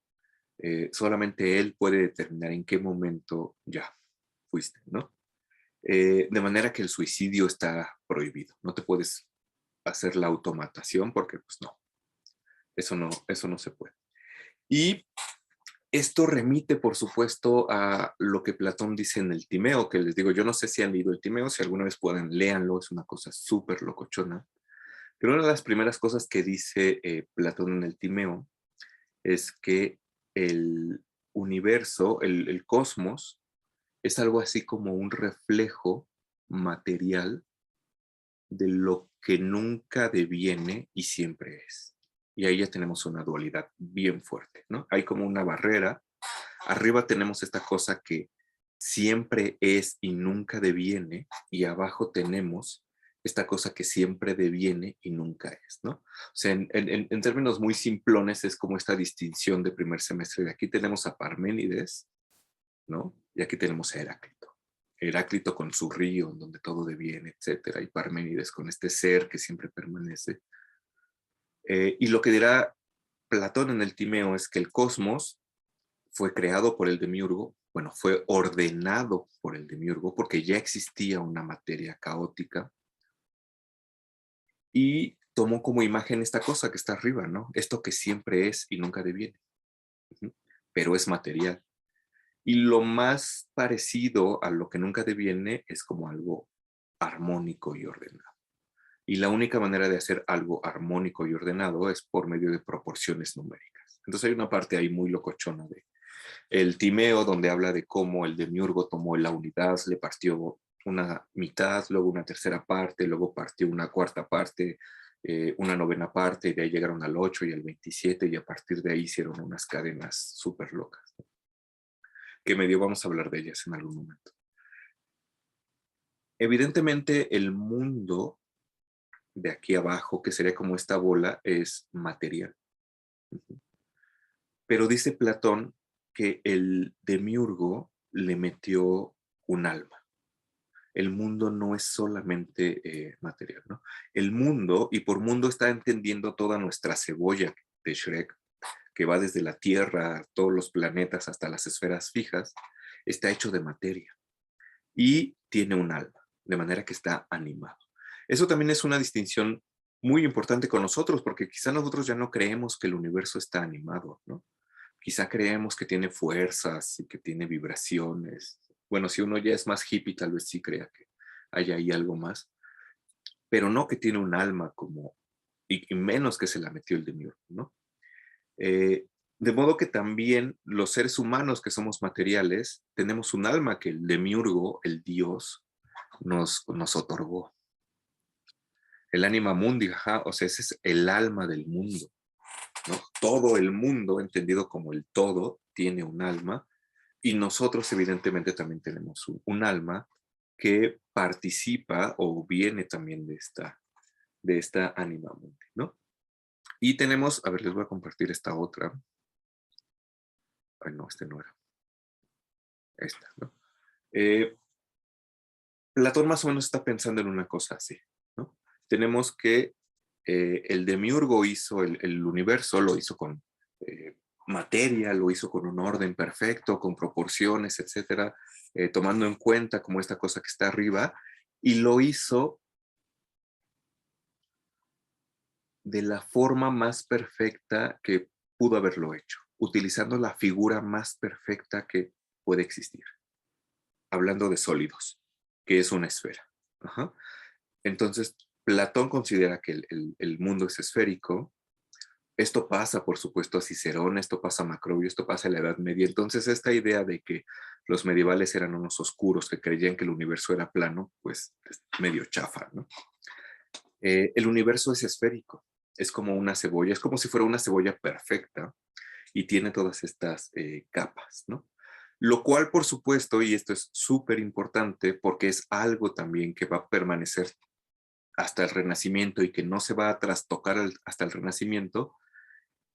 solamente Él puede determinar en qué momento ya fuiste, ¿no? De manera que el suicidio está prohibido. No te puedes hacer la automatación porque, pues no, eso no se puede. Y Esto remite, por supuesto, a lo que Platón dice en el Timeo, que les digo, yo no sé si han leído el Timeo, si alguna vez pueden, léanlo, es una cosa súper locochona. Pero una de las primeras cosas que dice Platón en el Timeo es que el universo, el cosmos, es algo así como un reflejo material de lo que nunca deviene y siempre es. Y ahí ya tenemos una dualidad bien fuerte, ¿no? Hay como una barrera. Arriba tenemos esta cosa que siempre es y nunca deviene, y abajo tenemos esta cosa que siempre deviene y nunca es, ¿no? O sea, en términos muy simplones es como esta distinción de primer semestre. De aquí tenemos a Parménides, ¿no? Y aquí tenemos a Heráclito. Heráclito con su río, en donde todo deviene, etcétera, y Parménides con este ser que siempre permanece. Y lo que dirá Platón en el Timeo es que el cosmos fue creado por el demiurgo, bueno, fue ordenado por el demiurgo, porque ya existía una materia caótica, y tomó como imagen esta cosa que está arriba, ¿no? Esto que siempre es y nunca deviene, pero es material. Y lo más parecido a lo que nunca deviene es como algo armónico y ordenado. Y la única manera de hacer algo armónico y ordenado es por medio de proporciones numéricas. Entonces hay una parte ahí muy locochona de el Timeo, donde habla de cómo el demiurgo tomó la unidad, le partió una mitad, luego una tercera parte, luego partió una cuarta parte, una novena parte, y de ahí llegaron al 8 y al 27, y a partir de ahí hicieron unas cadenas súper locas, ¿no? Que medio vamos a hablar de ellas en algún momento. Evidentemente el mundo de aquí abajo, que sería como esta bola, es material. Pero dice Platón que el demiurgo le metió un alma. El mundo no es solamente material, ¿no? El mundo, y por mundo está entendiendo toda nuestra cebolla de Shrek, que va desde la Tierra, todos los planetas, hasta las esferas fijas, está hecho de materia y tiene un alma, de manera que está animado. Eso también es una distinción muy importante con nosotros, porque quizá nosotros ya no creemos que el universo está animado, ¿no? Quizá creemos que tiene fuerzas y que tiene vibraciones. Bueno, si uno ya es más hippie, tal vez sí crea que hay ahí algo más, pero no que tiene un alma como, y menos que se la metió el demiurgo, ¿no? Eh, de modo que también los seres humanos que somos materiales tenemos un alma que el demiurgo, el Dios, nos otorgó. El anima mundi, ajá, o sea, ese es el alma del mundo, ¿no? Todo el mundo, entendido como el todo, tiene un alma, y nosotros evidentemente también tenemos un alma que participa o viene también de esta anima mundi, ¿no? Y tenemos, a ver, les voy a compartir esta otra. Ay, no, este no era. Esta, ¿no? Platón más o menos está pensando en una cosa así, ¿no? Tenemos que el demiurgo hizo el universo, lo hizo con materia, lo hizo con un orden perfecto, con proporciones, etcétera, tomando en cuenta como esta cosa que está arriba, y lo hizo de la forma más perfecta que pudo haberlo hecho, utilizando la figura más perfecta que puede existir, hablando de sólidos, que es una esfera. Ajá. Entonces, Platón considera que el mundo es esférico. Esto pasa, por supuesto, a Cicerón, esto pasa a Macrobio, esto pasa a la Edad Media. Entonces, esta idea de que los medievales eran unos oscuros que creían que el universo era plano, pues es medio chafa, ¿no? El universo es esférico, es como una cebolla, es como si fuera una cebolla perfecta y tiene todas estas capas, ¿no? Lo cual, por supuesto, y esto es súper importante porque es algo también que va a permanecer hasta el Renacimiento y que no se va a trastocar hasta el Renacimiento,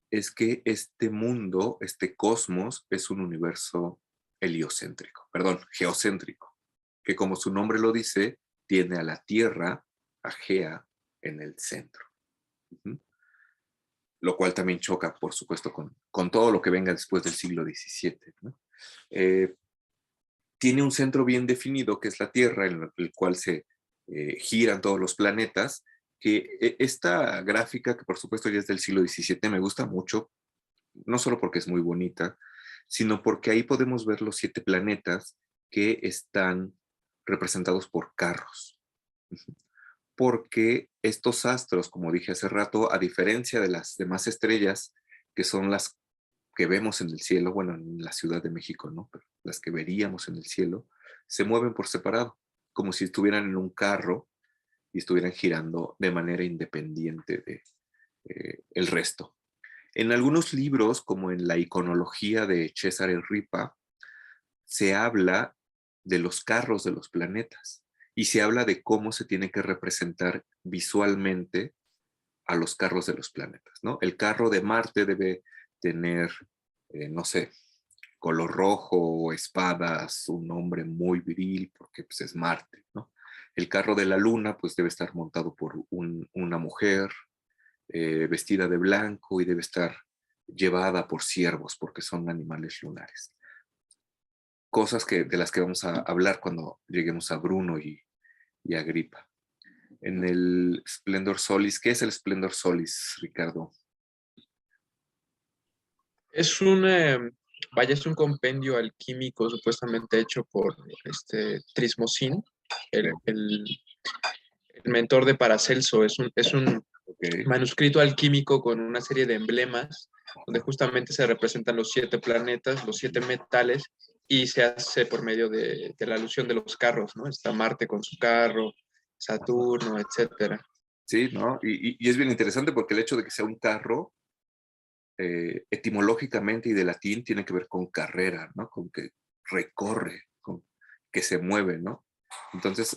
es que este mundo, este cosmos, es un universo heliocéntrico, perdón, geocéntrico, que como su nombre lo dice, tiene a la Tierra, a Gea, en el centro. Uh-huh. Lo cual también choca, por supuesto, con todo lo que venga después del siglo XVII, ¿no? Tiene un centro bien definido, que es la Tierra, en el cual se giran todos los planetas, que esta gráfica, que por supuesto ya es del siglo XVII, me gusta mucho, no solo porque es muy bonita, sino porque ahí podemos ver los 7 planetas que están representados por carros. Ujú. Porque estos astros, como dije hace rato, a diferencia de las demás estrellas, que son las que vemos en el cielo, bueno, en la Ciudad de México, ¿no? Pero las que veríamos en el cielo, se mueven por separado, como si estuvieran en un carro y estuvieran girando de manera independiente de el resto. En algunos libros, como en la iconología de Cesare Ripa, se habla de los carros de los planetas y se habla de cómo se tiene que representar visualmente a los carros de los planetas, ¿no? El carro de Marte debe tener, no sé, color rojo o espadas, un nombre muy viril porque pues, es Marte, ¿no? El carro de la Luna pues debe estar montado por una mujer vestida de blanco y debe estar llevada por ciervos porque son animales lunares. Cosas de las que vamos a hablar cuando lleguemos a Bruno y Agripa. En el Splendor Solis, ¿qué es el Splendor Solis, Ricardo? Es un, vaya, es un compendio alquímico supuestamente hecho por Trismosín, el mentor de Paracelso. Es un Okay. manuscrito alquímico con una serie de emblemas donde justamente se representan los 7 planetas, los 7 metales, y se hace por medio de la alusión de los carros, ¿no? Está Marte con su carro, Saturno, etcétera. Sí, ¿no? Y es bien interesante porque el hecho de que sea un carro, etimológicamente y de latín, tiene que ver con carrera, ¿no? Con que recorre, con que se mueve, ¿no? Entonces,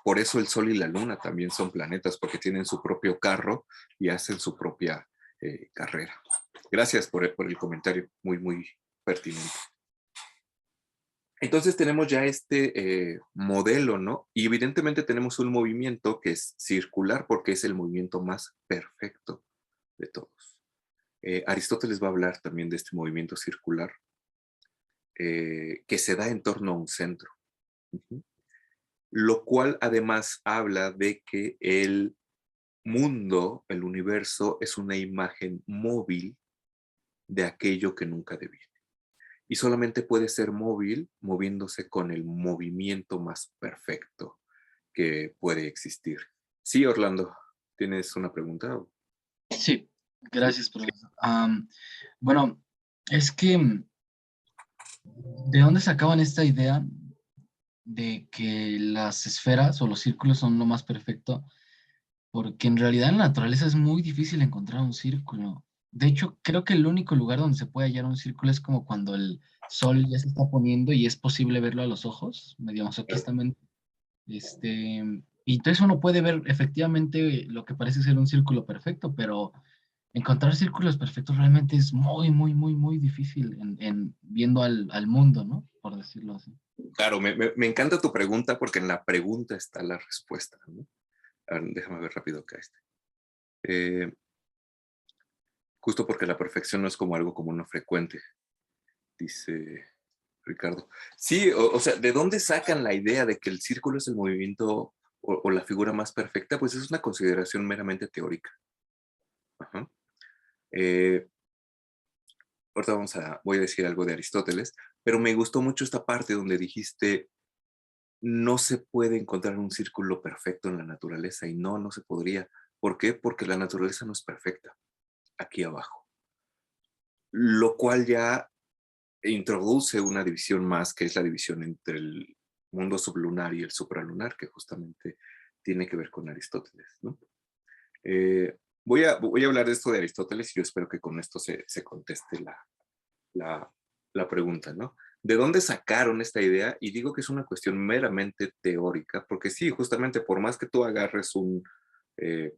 por eso el Sol y la Luna también son planetas, porque tienen su propio carro y hacen su propia carrera. Gracias por el comentario, muy, muy pertinente. Entonces tenemos ya este modelo, ¿no? Y evidentemente tenemos un movimiento que es circular porque es el movimiento más perfecto de todos. Aristóteles va a hablar también de este movimiento circular que se da en torno a un centro. Uh-huh. Lo cual además habla de que el mundo, el universo, es una imagen móvil de aquello que nunca deviene. Y solamente puede ser móvil moviéndose con el movimiento más perfecto que puede existir. Sí, Orlando, ¿tienes una pregunta? Sí, Sí. gracias, profesor. Bueno, es que, ¿de dónde sacaban esta idea de que las esferas o los círculos son lo más perfecto? Porque en realidad en la naturaleza es muy difícil encontrar un círculo. De hecho, creo que el único lugar donde se puede hallar un círculo es como cuando el sol ya se está poniendo y es posible verlo a los ojos, medio masoquistamente. Y entonces uno puede ver efectivamente lo que parece ser un círculo perfecto, pero encontrar círculos perfectos realmente es muy, muy, muy, muy difícil viendo al mundo, ¿no? Por decirlo así. Claro, me encanta tu pregunta porque en la pregunta está la respuesta, ¿no? A ver, déjame ver rápido acá este. Justo porque la perfección no es como algo común o frecuente, dice Ricardo. Sí, o sea, ¿de dónde sacan la idea de que el círculo es el movimiento o la figura más perfecta? Pues es una consideración meramente teórica. Ajá. Ahorita voy a decir algo de Aristóteles, pero me gustó mucho esta parte donde dijiste, no se puede encontrar un círculo perfecto en la naturaleza y no se podría. ¿Por qué? Porque la naturaleza no es perfecta, aquí abajo. Lo cual ya introduce una división más, que es la división entre el mundo sublunar y el supralunar, que justamente tiene que ver con Aristóteles, ¿no? Voy a hablar de esto de Aristóteles y yo espero que con esto se conteste la pregunta, ¿no? ¿De dónde sacaron esta idea? Y digo que es una cuestión meramente teórica, porque sí, justamente por más que tú agarres un eh,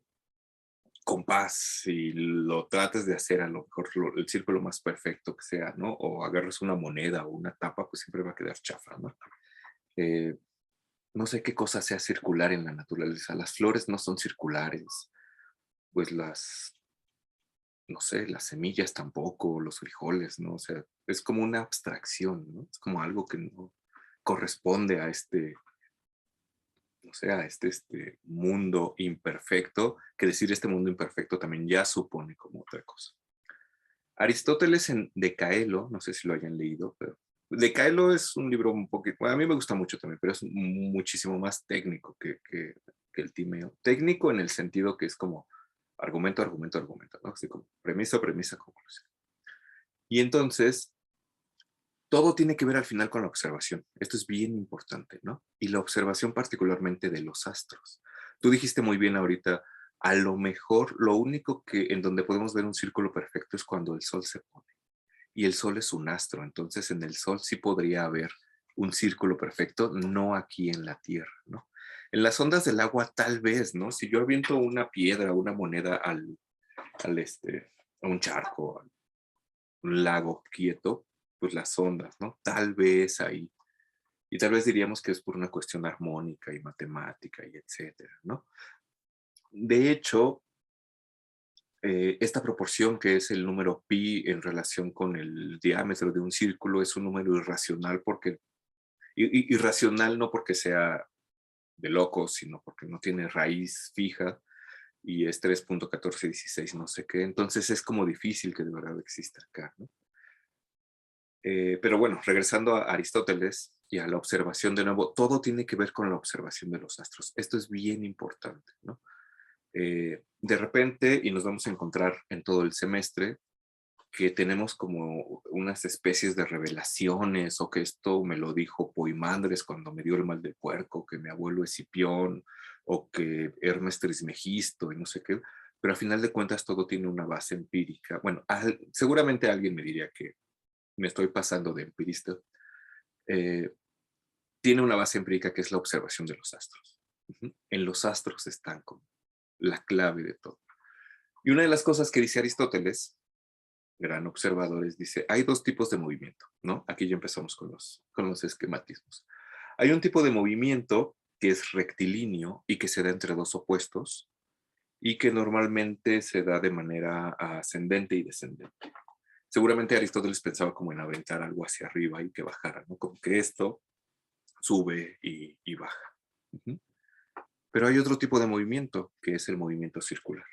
compás y lo trates de hacer a lo mejor el círculo más perfecto que sea, ¿no? O agarres una moneda o una tapa, pues siempre va a quedar chafa, ¿no? Eh, no sé qué cosa sea circular en la naturaleza. Las flores no son circulares, pues no sé, las semillas tampoco, los frijoles, ¿no? O sea, es como una abstracción, ¿no? Es como algo que no corresponde a no sé, a este mundo imperfecto, que decir este mundo imperfecto también ya supone como otra cosa. Aristóteles en De Caelo, no sé si lo hayan leído, pero De Caelo es un libro un poquito, bueno, a mí me gusta mucho también, pero es muchísimo más técnico que el Timeo. Técnico en el sentido que es como argumento, argumento, argumento, ¿no? Así como premisa, premisa, conclusión. Y entonces, todo tiene que ver al final con la observación. Esto es bien importante, ¿no? Y la observación particularmente de los astros. Tú dijiste muy bien ahorita, a lo mejor lo único que en donde podemos ver un círculo perfecto es cuando el sol se pone. Y el sol es un astro, entonces en el sol sí podría haber un círculo perfecto, no aquí en la Tierra, ¿no? En las ondas del agua tal vez, ¿no? Si yo aviento una piedra, una moneda a un charco, a un lago quieto, pues las ondas, ¿no? Tal vez ahí. Y tal vez diríamos que es por una cuestión armónica y matemática y etcétera, ¿no? De hecho, esta proporción que es el número pi en relación con el diámetro de un círculo es un número irracional porque, irracional no porque sea de locos, sino porque no tiene raíz fija y es 3.1416 no sé qué, entonces es como difícil que de verdad exista acá, ¿no? Pero bueno, regresando a Aristóteles y a la observación de nuevo, todo tiene que ver con la observación de los astros. Esto es bien importante, ¿no? De repente, y nos vamos a encontrar en todo el semestre, que tenemos como unas especies de revelaciones, o que esto me lo dijo Poimandres cuando me dio el mal del puerco, que mi abuelo Escipión, o que Hermes Trismegisto, y no sé qué, pero a final de cuentas todo tiene una base empírica. Bueno, seguramente alguien me diría que me estoy pasando de empirista. eh, Tiene una base empírica que es la observación de los astros. En los astros están como la clave de todo. Y una de las cosas que dice Aristóteles, gran observador, es, dice, hay dos tipos de movimiento, ¿no? Aquí ya empezamos con los esquematismos. Hay un tipo de movimiento que es rectilíneo y que se da entre dos opuestos y que normalmente se da de manera ascendente y descendente. Seguramente Aristóteles pensaba como en aventar algo hacia arriba y que bajara, ¿no? Como que esto sube y baja. Pero hay otro tipo de movimiento, que es el movimiento circular.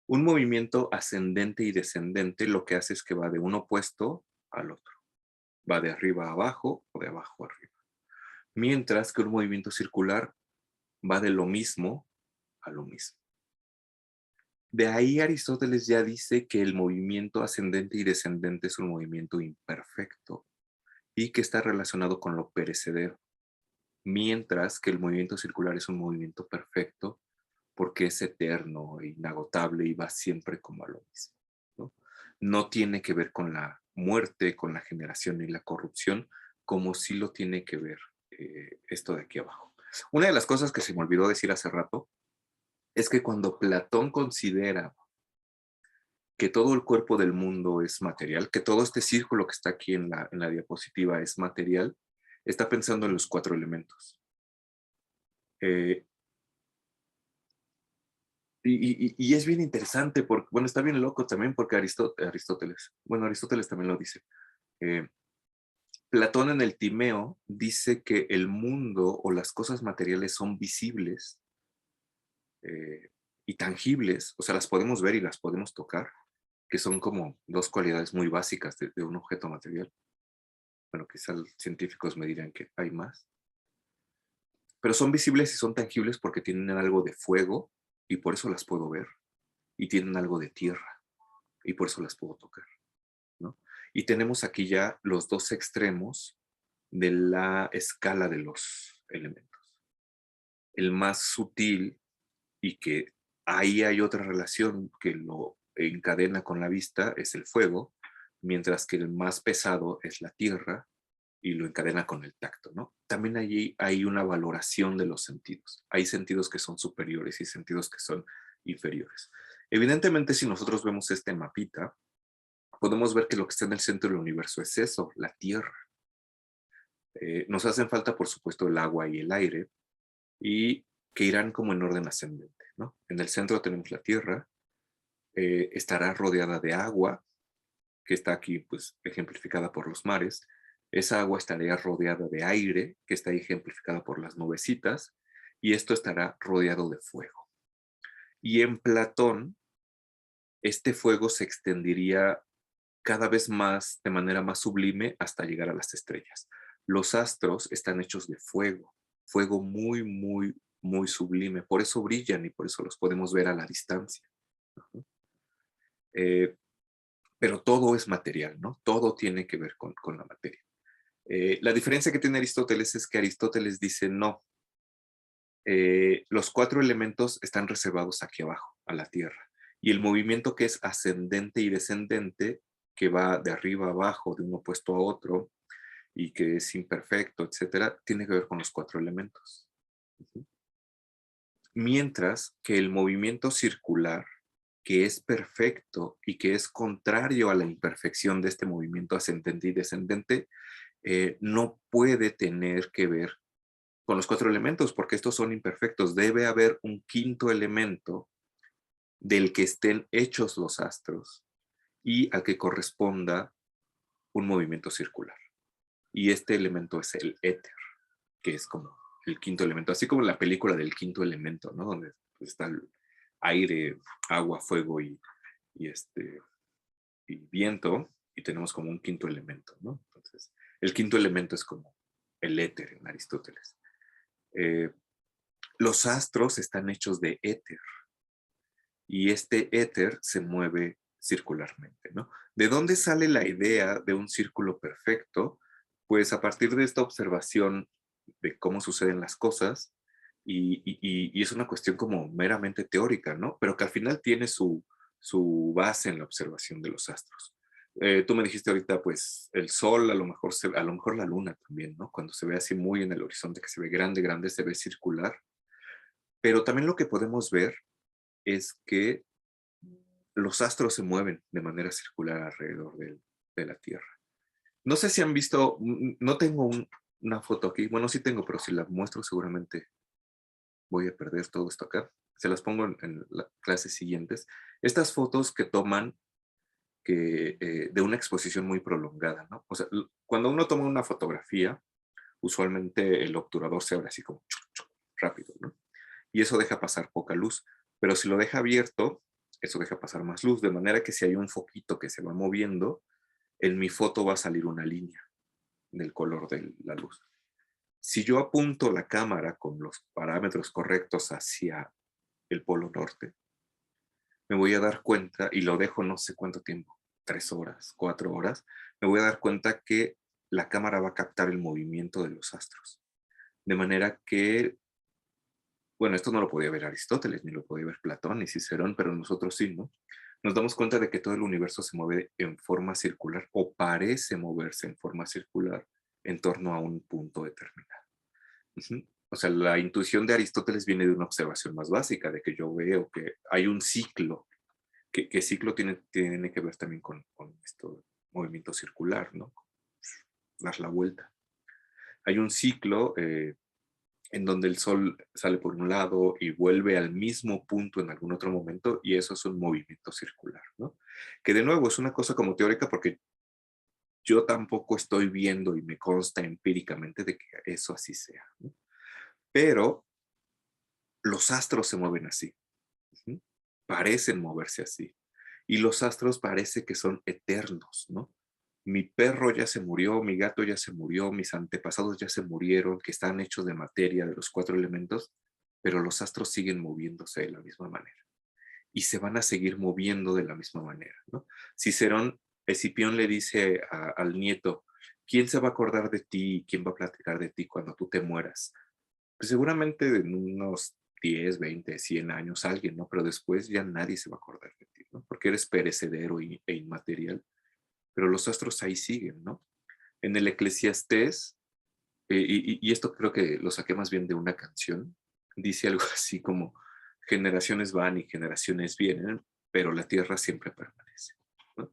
Un movimiento ascendente y descendente lo que hace es que va de un opuesto al otro. Va de arriba a abajo o de abajo a arriba. Mientras que un movimiento circular va de lo mismo a lo mismo. De ahí Aristóteles ya dice que el movimiento ascendente y descendente es un movimiento imperfecto y que está relacionado con lo perecedero, mientras que el movimiento circular es un movimiento perfecto porque es eterno e inagotable y va siempre como a lo mismo, ¿no? No tiene que ver con la muerte, con la generación y la corrupción, como sí lo tiene que ver esto de aquí abajo. Una de las cosas que se me olvidó decir hace rato es que cuando Platón considera que todo el cuerpo del mundo es material, que todo este círculo que está aquí en la diapositiva es material, está pensando en los cuatro elementos. Eh, y es bien interesante, porque, bueno, está bien loco también porque Aristóteles, bueno, Aristóteles también lo dice. Eh, Platón en el Timeo dice que el mundo o las cosas materiales son visibles y tangibles, o sea, las podemos ver y las podemos tocar, que son como dos cualidades muy básicas de un objeto material. Bueno, quizás los científicos me dirán que hay más, pero son visibles y son tangibles porque tienen algo de fuego y por eso las puedo ver, y tienen algo de tierra y por eso las puedo tocar, ¿no? Y tenemos aquí ya los dos extremos de la escala de los elementos. El más sutil, y que ahí hay otra relación que lo encadena con la vista, es el fuego, mientras que el más pesado es la tierra y lo encadena con el tacto, ¿no? También allí hay una valoración de los sentidos. Hay sentidos que son superiores y sentidos que son inferiores. Evidentemente, si nosotros vemos este mapita, podemos ver que lo que está en el centro del universo es eso, la tierra. Nos hacen falta, por supuesto, el agua y el aire, y que irán como en orden ascendente, ¿no? En el centro tenemos la tierra, estará rodeada de agua, que está aquí pues ejemplificada por los mares. Esa agua estaría rodeada de aire, que está ejemplificada por las nubecitas, y esto estará rodeado de fuego. Y en Platón, este fuego se extendería cada vez más, de manera más sublime, hasta llegar a las estrellas. Los astros están hechos de fuego, fuego muy, muy, muy sublime. Por eso brillan y por eso los podemos ver a la distancia. Pero todo es material, ¿no? Todo tiene que ver con la materia. La diferencia que tiene Aristóteles es que Aristóteles dice no. Los 4 elementos están reservados aquí abajo, a la Tierra. Y el movimiento que es ascendente y descendente, que va de arriba a abajo, de un opuesto a otro, y que es imperfecto, etcétera, tiene que ver con los 4 elementos. Mientras que el movimiento circular, que es perfecto y que es contrario a la imperfección de este movimiento ascendente y descendente, no puede tener que ver con los 4 elementos, porque estos son imperfectos. Debe haber un 5º elemento del que estén hechos los astros y al que corresponda un movimiento circular. Y este elemento es el éter, que es como el 5º elemento, así como en la película del 5º elemento, ¿no? Donde está el aire, agua, fuego y viento, y tenemos como un 5º elemento, ¿no? Entonces, el 5º elemento es como el éter en Aristóteles. Los astros están hechos de éter, y este éter se mueve circularmente, ¿no? ¿De dónde sale la idea de un círculo perfecto? Pues a partir de esta observación de cómo suceden las cosas, y es una cuestión como meramente teórica, ¿no? Pero que al final tiene su base en la observación de los astros. Tú me dijiste ahorita, pues, el sol, a lo mejor la luna también, ¿no? Cuando se ve así muy en el horizonte, que se ve grande, grande, se ve circular. Pero también lo que podemos ver es que los astros se mueven de manera circular alrededor de la Tierra. No sé si han visto, no tengo una foto aquí, bueno, sí tengo, pero si la muestro seguramente voy a perder todo esto acá. Se las pongo en las clases siguientes. Estas fotos que toman de una exposición muy prolongada, ¿no? O sea, cuando uno toma una fotografía, usualmente el obturador se abre así como rápido, ¿no? Y eso deja pasar poca luz. Pero si lo deja abierto, eso deja pasar más luz, de manera que si hay un foquito que se va moviendo, en mi foto va a salir una línea del color de la luz. Si yo apunto la cámara con los parámetros correctos hacia el polo norte, me voy a dar cuenta, y lo dejo no sé cuánto tiempo, 3 horas, 4 horas, me voy a dar cuenta que la cámara va a captar el movimiento de los astros. De manera que, bueno, esto no lo podía ver Aristóteles, ni lo podía ver Platón, ni Cicerón, pero nosotros sí, ¿no? Nos damos cuenta de que todo el universo se mueve en forma circular, o parece moverse en forma circular, en torno a un punto determinado. O sea, la intuición de Aristóteles viene de una observación más básica, de que yo veo que hay un ciclo, que ciclo tiene que ver también con esto, movimiento circular, ¿no? Dar la vuelta. Hay un ciclo en donde el Sol sale por un lado y vuelve al mismo punto en algún otro momento, y eso es un movimiento circular, ¿no? Que de nuevo es una cosa como teórica, porque yo tampoco estoy viendo y me consta empíricamente de que eso así sea, ¿no? Pero los astros se mueven así. Parecen moverse así. Y los astros parece que son eternos, ¿no? Mi perro ya se murió, mi gato ya se murió, mis antepasados ya se murieron, que están hechos de materia, de los 4 elementos, pero los astros siguen moviéndose de la misma manera. Y se van a seguir moviendo de la misma manera, ¿no? Cicerón, Escipión le dice al nieto, ¿quién se va a acordar de ti? ¿Quién va a platicar de ti cuando tú te mueras? Pues seguramente en unos 10, 20, 100 años alguien, ¿no? Pero después ya nadie se va a acordar de ti, ¿no? Porque eres perecedero e inmaterial. Pero los astros ahí siguen, ¿no? En el Eclesiastés, y esto creo que lo saqué más bien de una canción, dice algo así como, generaciones van y generaciones vienen, pero la tierra siempre permanece, ¿no?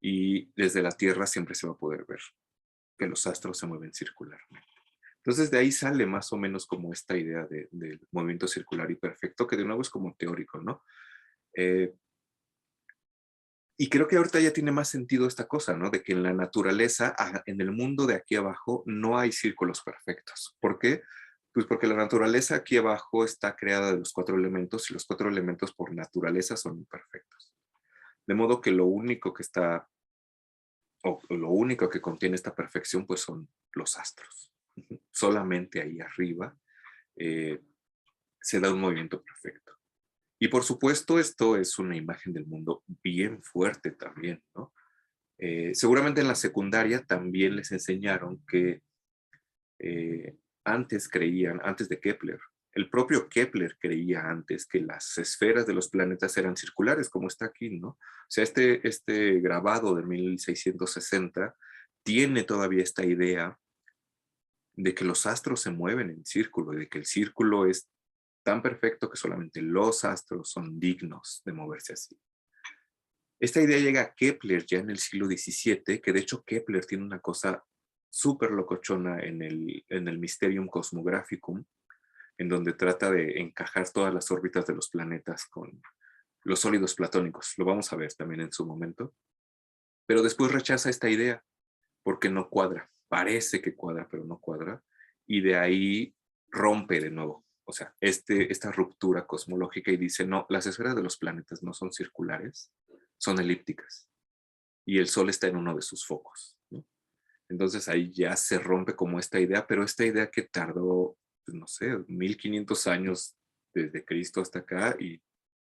Y desde la tierra siempre se va a poder ver que los astros se mueven circularmente. Entonces de ahí sale más o menos como esta idea del movimiento circular y perfecto, que de nuevo es como teórico, ¿no? Y creo que ahorita ya tiene más sentido esta cosa, ¿no? De que en la naturaleza, en el mundo de aquí abajo, no hay círculos perfectos. ¿Por qué? Pues porque la naturaleza aquí abajo está creada de los 4 elementos, y los 4 elementos por naturaleza son imperfectos. De modo que lo único que está, o lo único que contiene esta perfección, pues son los astros. Solamente ahí arriba eh, se da un movimiento perfecto. Y por supuesto, esto es una imagen del mundo bien fuerte también, ¿no? Seguramente en la secundaria también les enseñaron que antes de Kepler, el propio Kepler creía antes que las esferas de los planetas eran circulares, como está aquí, ¿no? O sea, este grabado de 1660 tiene todavía esta idea de que los astros se mueven en círculo y de que el círculo es tan perfecto que solamente los astros son dignos de moverse así. Esta idea llega a Kepler ya en el siglo XVII, que de hecho Kepler tiene una cosa súper locochona en el Mysterium Cosmographicum, en donde trata de encajar todas las órbitas de los planetas con los sólidos platónicos. Lo vamos a ver también en su momento. Pero después rechaza esta idea porque no cuadra. Parece que cuadra, pero no cuadra. Y de ahí rompe de nuevo. O sea, esta ruptura cosmológica y dice, no, las esferas de los planetas no son circulares, son elípticas. Y el Sol está en uno de sus focos, ¿no? Entonces ahí ya se rompe como esta idea, pero esta idea que tardó, pues, no sé, 1500 años desde Cristo hasta acá y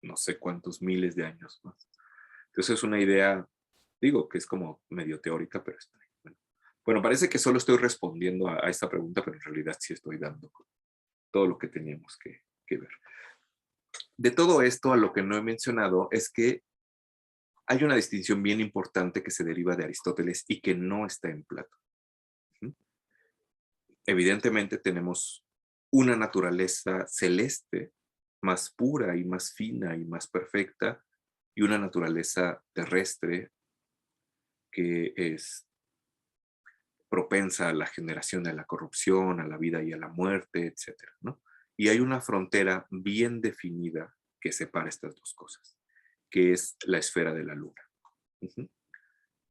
no sé cuántos miles de años más. Entonces es una idea, digo, que es como medio teórica, pero está ahí. Bueno, parece que solo estoy respondiendo a esta pregunta, pero en realidad sí estoy dando todo lo que teníamos que ver. De todo esto, a lo que no he mencionado es que hay una distinción bien importante que se deriva de Aristóteles y que no está en Platón. Evidentemente tenemos una naturaleza celeste más pura y más fina y más perfecta, y una naturaleza terrestre que es propensa a la generación, a la corrupción, a la vida y a la muerte, etcétera, ¿no? Y hay una frontera bien definida que separa estas dos cosas, que es la esfera de la luna.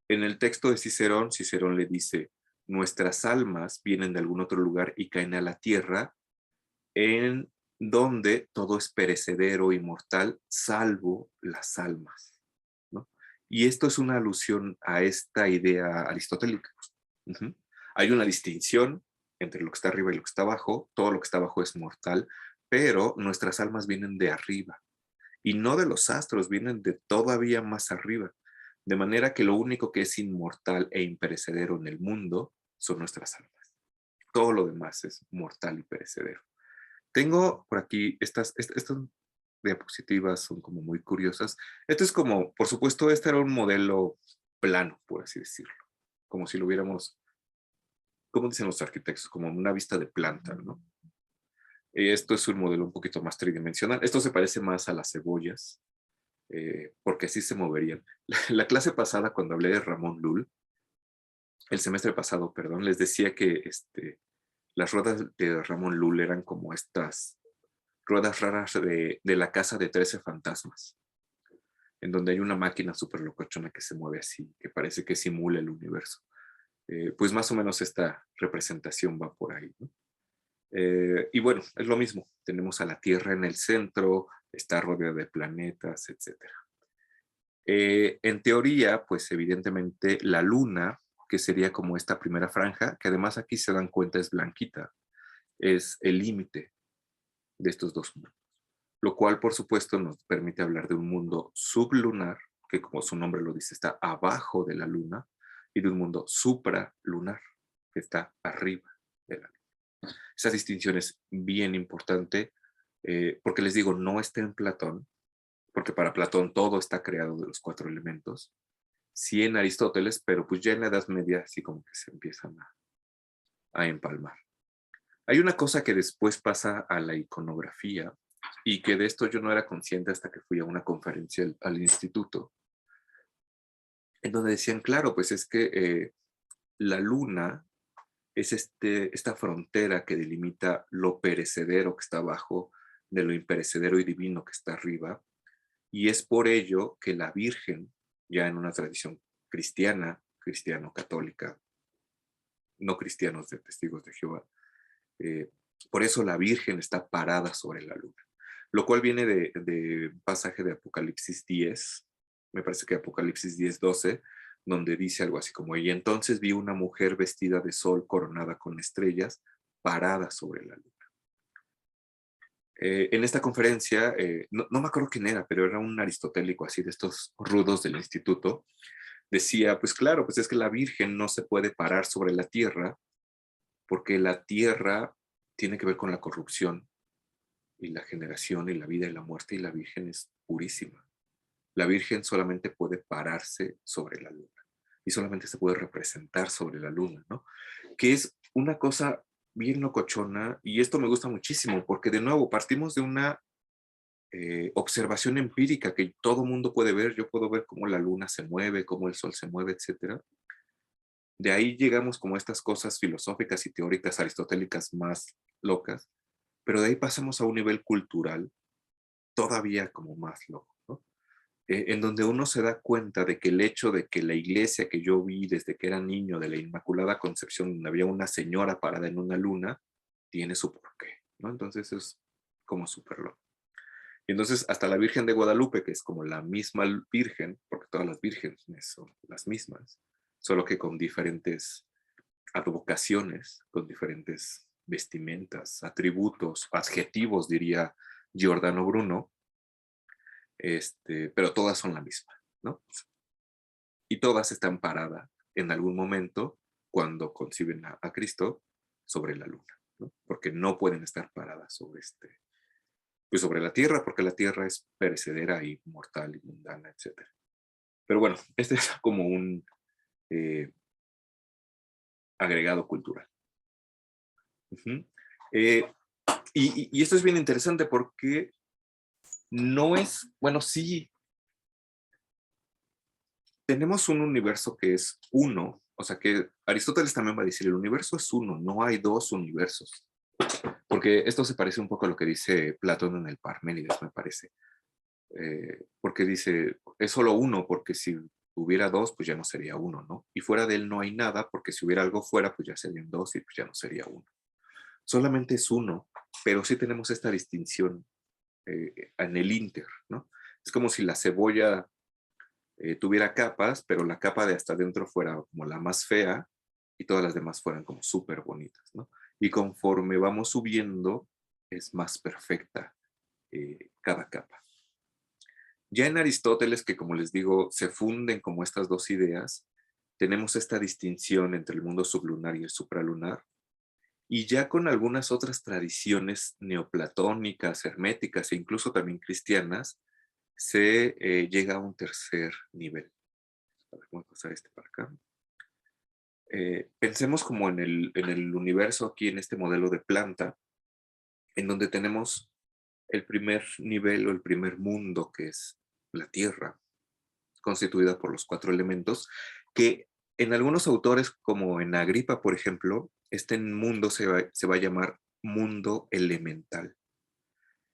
En el texto de Cicerón, Cicerón le dice, nuestras almas vienen de algún otro lugar y caen a la tierra, en donde todo es perecedero y mortal, salvo las almas, ¿no? Y esto es una alusión a esta idea aristotélica. Hay una distinción entre lo que está arriba y lo que está abajo. Todo lo que está abajo es mortal, pero nuestras almas vienen de arriba. Y no de los astros, vienen de todavía más arriba. De manera que lo único que es inmortal e imperecedero en el mundo son nuestras almas. Todo lo demás es mortal y perecedero. Tengo por aquí estas diapositivas, son como muy curiosas. Esto es como, por supuesto, este era un modelo plano, por así decirlo. Como si lo hubiéramos, ¿cómo dicen los arquitectos? Como una vista de planta, ¿no? Esto es un modelo un poquito más tridimensional. Esto se parece más a las cebollas, porque así se moverían. La clase pasada, cuando hablé de Ramón Llull, el semestre pasado, perdón, les decía que las ruedas de Ramón Llull eran como estas ruedas raras de la casa de 13 fantasmas, en donde hay una máquina súper locochona que se mueve así, que parece que simula el universo. Pues más o menos esta representación va por ahí, ¿no? Y bueno, es lo mismo. Tenemos a la Tierra en el centro, está rodeada de planetas, etc. En teoría, pues evidentemente la Luna, que sería como esta primera franja, que además aquí se dan cuenta es blanquita, es el límite de estos dos mundos. Lo cual, por supuesto, nos permite hablar de un mundo sublunar, que como su nombre lo dice, está abajo de la Luna, y de un mundo supralunar, que está arriba de la Luna. Esa distinción es bien importante, porque les digo, no está en Platón, porque para Platón todo está creado de los 4 elementos, sí en Aristóteles, pero pues ya en la Edad Media así como que se empiezan a empalmar. Hay una cosa que después pasa a la iconografía, y que de esto yo no era consciente hasta que fui a una conferencia al instituto, en donde decían, claro, pues es que la luna es esta frontera que delimita lo perecedero que está abajo de lo imperecedero y divino que está arriba, y es por ello que la Virgen, ya en una tradición cristiana, cristiano-católica, no cristianos de Testigos de Jehová, por eso la Virgen está parada sobre la luna. Lo cual viene de un pasaje de Apocalipsis 10, me parece que Apocalipsis 10:12, donde dice algo así como, y entonces vi una mujer vestida de sol coronada con estrellas, parada sobre la luna. En esta conferencia, no me acuerdo quién era, pero era un aristotélico así de estos rudos del instituto, decía, pues claro, pues es que la Virgen no se puede parar sobre la tierra porque la tierra tiene que ver con la corrupción y la generación y la vida y la muerte, y la Virgen es purísima. La Virgen solamente puede pararse sobre la luna y solamente se puede representar sobre la luna, ¿no? Que es una cosa bien locochona, y esto me gusta muchísimo porque de nuevo partimos de una observación empírica que todo mundo puede ver. Yo puedo ver cómo la luna se mueve, cómo el sol se mueve, etcétera. De ahí llegamos como a estas cosas filosóficas y teóricas aristotélicas más locas, pero de ahí pasamos a un nivel cultural todavía como más loco, ¿no? En donde uno se da cuenta de que el hecho de que la iglesia que yo vi desde que era niño, de la Inmaculada Concepción, donde había una señora parada en una luna, tiene su porqué, ¿no? Entonces es como súper loco. Y entonces hasta la Virgen de Guadalupe, que es como la misma Virgen, porque todas las vírgenes son las mismas, solo que con diferentes advocaciones, con diferentes vestimentas, atributos, adjetivos, diría Giordano Bruno, pero todas son la misma, ¿no? Y todas están paradas en algún momento cuando conciben a Cristo sobre la luna, ¿no? Porque no pueden estar paradas sobre pues sobre la tierra, porque la tierra es perecedera y mortal y mundana, etc. Pero bueno, este es como un agregado cultural. Uh-huh. Y esto es bien interesante porque no es, bueno, sí, tenemos un universo que es uno, o sea que Aristóteles también va a decir, el universo es uno, no hay dos universos. Porque esto se parece un poco a lo que dice Platón en el Parménides, me parece. Porque dice, es solo uno, porque si hubiera dos, pues ya no sería uno, ¿no? Y fuera de él no hay nada, porque si hubiera algo fuera, pues ya serían dos y pues ya no sería uno. Solamente es uno, pero sí tenemos esta distinción en el inter, ¿no? Es como si la cebolla tuviera capas, pero la capa de hasta adentro fuera como la más fea y todas las demás fueran como súper bonitas, ¿no? Y conforme vamos subiendo, es más perfecta cada capa. Ya en Aristóteles, que como les digo, se funden como estas dos ideas, tenemos esta distinción entre el mundo sublunar y el supralunar, y ya con algunas otras tradiciones neoplatónicas, herméticas e incluso también cristianas, se llega a un tercer nivel. A ver, voy a pasar para acá. Pensemos como en el universo aquí, en este modelo de planta, en donde tenemos el primer nivel o el primer mundo, que es la Tierra, constituida por los 4 elementos, que en algunos autores, como en Agripa, por ejemplo, este mundo se va a llamar mundo elemental.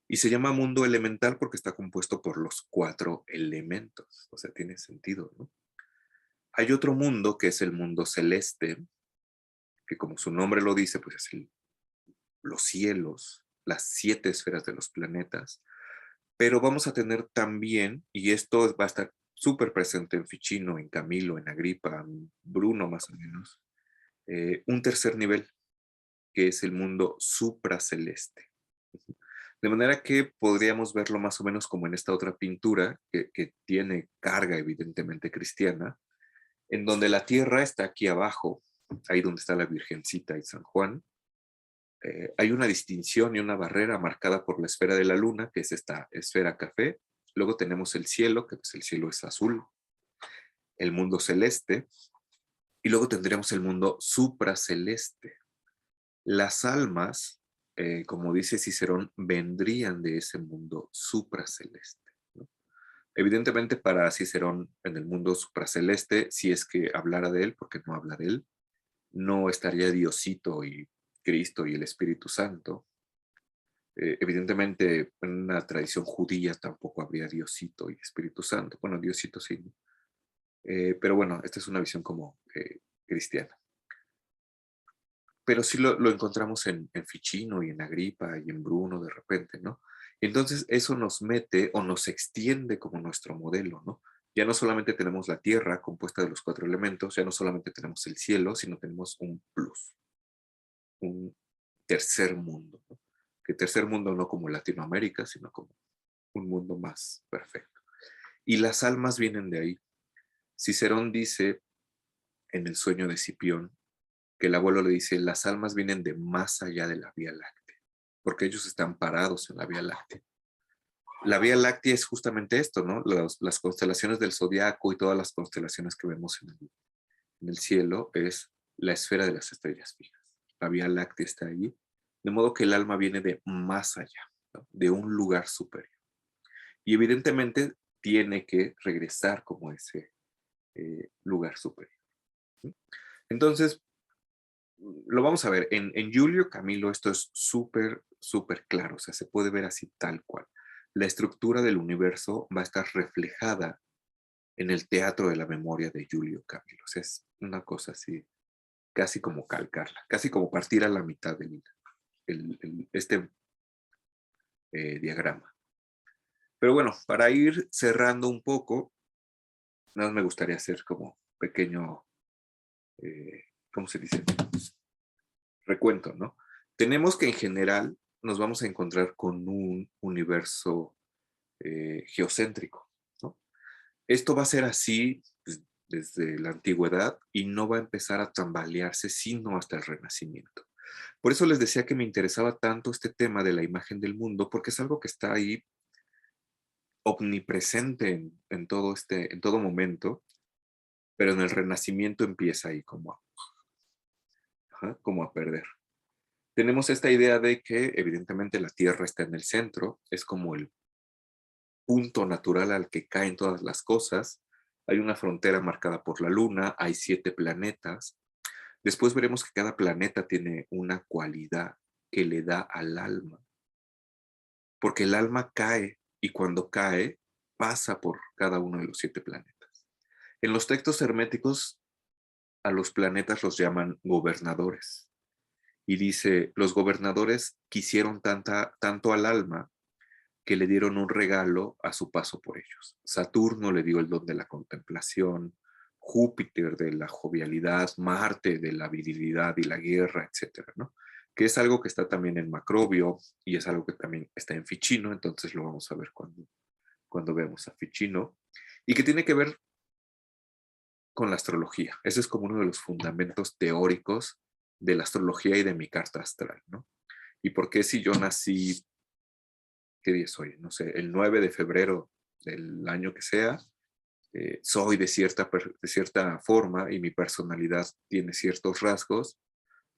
Y se llama mundo elemental porque está compuesto por los 4 elementos. O sea, tiene sentido, ¿no? Hay otro mundo que es el mundo celeste, que como su nombre lo dice, pues es los cielos, las 7 esferas de los planetas. Pero vamos a tener también, y esto va a estar súper presente en Ficino, en Camilo, en Agripa, en Bruno más o menos, un tercer nivel, que es el mundo supraceleste. De manera que podríamos verlo más o menos como en esta otra pintura, que tiene carga evidentemente cristiana, en donde la tierra está aquí abajo, ahí donde está la Virgencita y San Juan. Hay una distinción y una barrera marcada por la esfera de la luna, que es esta esfera café. Luego tenemos el cielo, que pues el cielo es azul, el mundo celeste, y luego tendríamos el mundo supraceleste. Las almas, como dice Cicerón, vendrían de ese mundo supraceleste, ¿no? Evidentemente para Cicerón, en el mundo supraceleste, si es que hablara de él, porque no habla de él, no estaría Diosito y Cristo y el Espíritu Santo. Evidentemente, en una tradición judía tampoco habría Diosito y Espíritu Santo. Bueno, Diosito sí, ¿no? Pero bueno, esta es una visión como cristiana. Pero sí lo encontramos en Ficino y en Agripa y en Bruno de repente, ¿no? Entonces eso nos mete o nos extiende como nuestro modelo, ¿no? Ya no solamente tenemos la tierra compuesta de los 4 elementos, ya no solamente tenemos el cielo, sino tenemos un plus, un tercer mundo, ¿no? Que tercer mundo no como Latinoamérica, sino como un mundo más perfecto. Y las almas vienen de ahí. Cicerón dice en el sueño de Cipión que el abuelo le dice, las almas vienen de más allá de la Vía Láctea, porque ellos están parados en la Vía Láctea. La Vía Láctea es justamente esto, ¿no? Las constelaciones del zodiaco y todas las constelaciones que vemos en el cielo es la esfera de las estrellas fijas. La Vía Láctea está ahí, de modo que el alma viene de más allá, ¿no? De un lugar superior. Y evidentemente tiene que regresar como ese lugar superior. ¿Sí? Entonces, lo vamos a ver. En Giulio Camilo esto es súper, súper claro. O sea, se puede ver así tal cual. La estructura del universo va a estar reflejada en el teatro de la memoria de Giulio Camilo. O sea, es una cosa así, casi como calcarla, casi como partir a la mitad este diagrama. Pero bueno, para ir cerrando un poco, nada más me gustaría hacer como pequeño, ¿cómo se dice? Recuento, ¿no? Tenemos que en general nos vamos a encontrar con un universo geocéntrico, ¿no? Esto va a ser así pues, desde la antigüedad y no va a empezar a tambalearse sino hasta el Renacimiento. Por eso les decía que me interesaba tanto este tema de la imagen del mundo, porque es algo que está ahí omnipresente en todo momento, pero en el Renacimiento empieza ahí como a perder. Tenemos esta idea de que evidentemente la Tierra está en el centro, es como el punto natural al que caen todas las cosas. Hay una frontera marcada por la Luna, hay 7 planetas. Después veremos que cada planeta tiene una cualidad que le da al alma, porque el alma cae y cuando cae pasa por cada uno de los 7 planetas. En los textos herméticos a los planetas los llaman gobernadores. Y dice, los gobernadores quisieron tanto al alma que le dieron un regalo a su paso por ellos. Saturno le dio el don de la contemplación, Júpiter de la jovialidad, Marte de la virilidad y la guerra, etcétera, ¿no? Que es algo que está también en Macrobio y es algo que también está en Ficino, entonces lo vamos a ver cuando veamos a Ficino, y que tiene que ver con la astrología. Ese es como uno de los fundamentos teóricos de la astrología y de mi carta astral, ¿no? Y por qué si yo nací, ¿qué día soy? No sé, el 9 de febrero del año que sea, soy de cierta forma y mi personalidad tiene ciertos rasgos,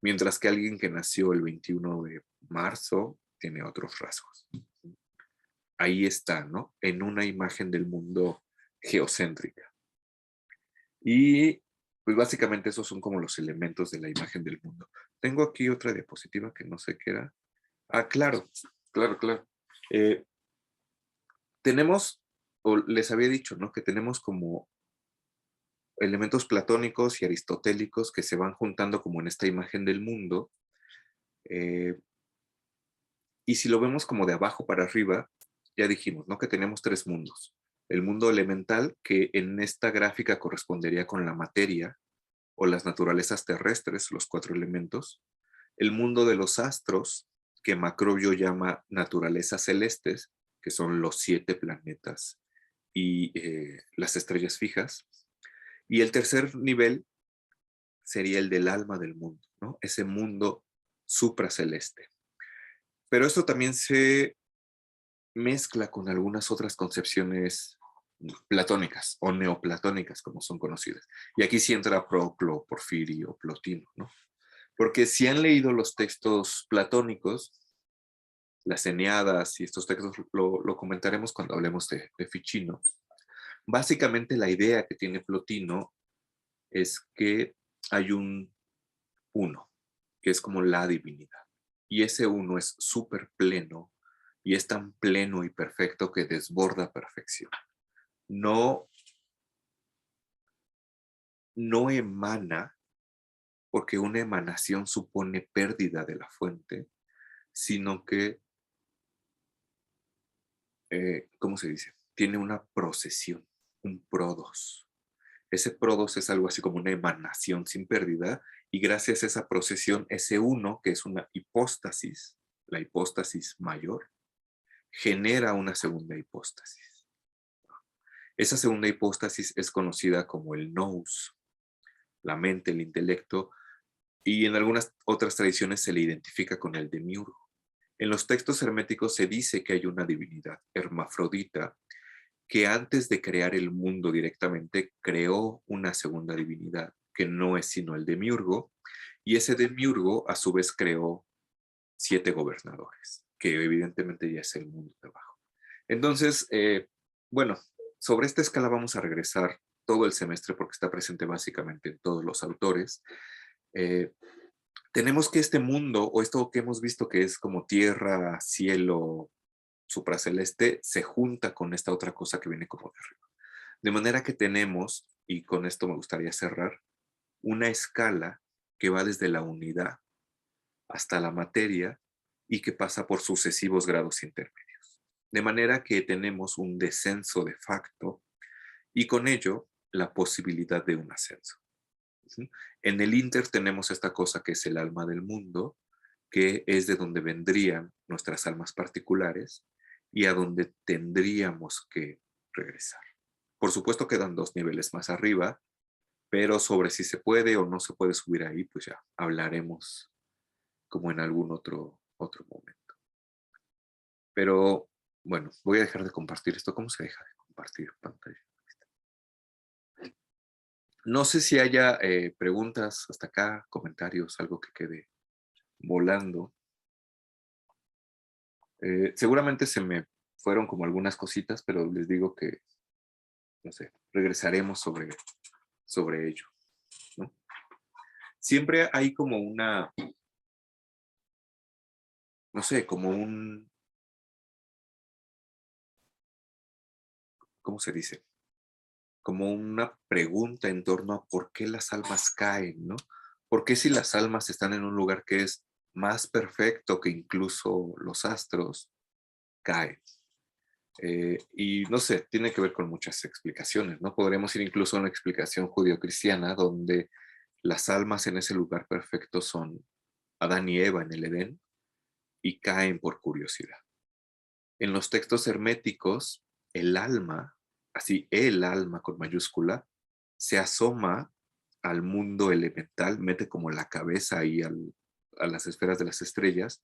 mientras que alguien que nació el 21 de marzo tiene otros rasgos. Ahí está, ¿no? En una imagen del mundo geocéntrica. Y pues básicamente esos son como los elementos de la imagen del mundo. Tengo aquí otra diapositiva que no sé qué era. Ah, claro, claro, claro. Tenemos, o les había dicho, ¿no? Que tenemos como elementos platónicos y aristotélicos que se van juntando como en esta imagen del mundo. eh, y si lo vemos como de abajo para arriba, ya dijimos, ¿no? Que tenemos 3 mundos. El mundo elemental, que en esta gráfica correspondería con la materia o las naturalezas terrestres, los 4 elementos. El mundo de los astros, que Macrobio llama naturalezas celestes, que son los 7 planetas y las estrellas fijas. Y el tercer nivel sería el del alma del mundo, ¿no? Ese mundo supraceleste. Pero esto también se mezcla con algunas otras concepciones platónicas o neoplatónicas, como son conocidas. Y aquí sí entra Proclo, Porfirio, Plotino, ¿no? Porque si han leído los textos platónicos, las Eneadas y estos textos lo comentaremos cuando hablemos de Ficino. Básicamente la idea que tiene Plotino es que hay un uno, que es como la divinidad. Y ese uno es súper pleno y es tan pleno y perfecto que desborda perfección. No, no emana, porque una emanación supone pérdida de la fuente, sino que, ¿cómo se dice? Tiene una procesión. un prodos. Ese prodos es algo así como una emanación sin pérdida, y gracias a esa procesión, ese uno, que es una hipóstasis, la hipóstasis mayor, genera una segunda hipóstasis. Esa segunda hipóstasis es conocida como el nous, la mente, el intelecto, y en algunas otras tradiciones se le identifica con el demiurgo. En los textos herméticos se dice que hay una divinidad hermafrodita que antes de crear el mundo directamente creó una segunda divinidad que no es sino el demiurgo, y ese demiurgo a su vez creó 7 gobernadores, que evidentemente ya es el mundo de abajo. Entonces, bueno, sobre esta escala vamos a regresar todo el semestre porque está presente básicamente en todos los autores. Tenemos que este mundo, o esto que hemos visto que es como tierra, cielo, supraceleste, se junta con esta otra cosa que viene como de arriba. De manera que tenemos, y con esto me gustaría cerrar, una escala que va desde la unidad hasta la materia y que pasa por sucesivos grados intermedios. De manera que tenemos un descenso de facto y con ello la posibilidad de un ascenso. ¿Sí? En el inter tenemos esta cosa que es el alma del mundo, que es de donde vendrían nuestras almas particulares y a donde tendríamos que regresar. Por supuesto quedan 2 niveles más arriba, pero sobre si se puede o no se puede subir ahí, pues ya hablaremos como en algún otro momento. Pero bueno, voy a dejar de compartir esto. ¿Cómo se deja de compartir pantalla? No sé si haya preguntas hasta acá, comentarios, algo que quede volando. Seguramente se me fueron como algunas cositas, pero les digo que, no sé, regresaremos sobre ello, ¿no? Siempre hay como una, no sé, como un, ¿cómo se dice? Como una pregunta en torno a por qué las almas caen, ¿no? ¿Por qué si las almas están en un lugar que es más perfecto que incluso los astros, caen? Y no sé, tiene que ver con muchas explicaciones, ¿no? Podríamos ir incluso a una explicación judio-cristiana donde las almas en ese lugar perfecto son Adán y Eva en el Edén y caen por curiosidad. En los textos herméticos, el alma, así el alma con mayúscula, se asoma al mundo elemental, mete como la cabeza ahí a las esferas de las estrellas,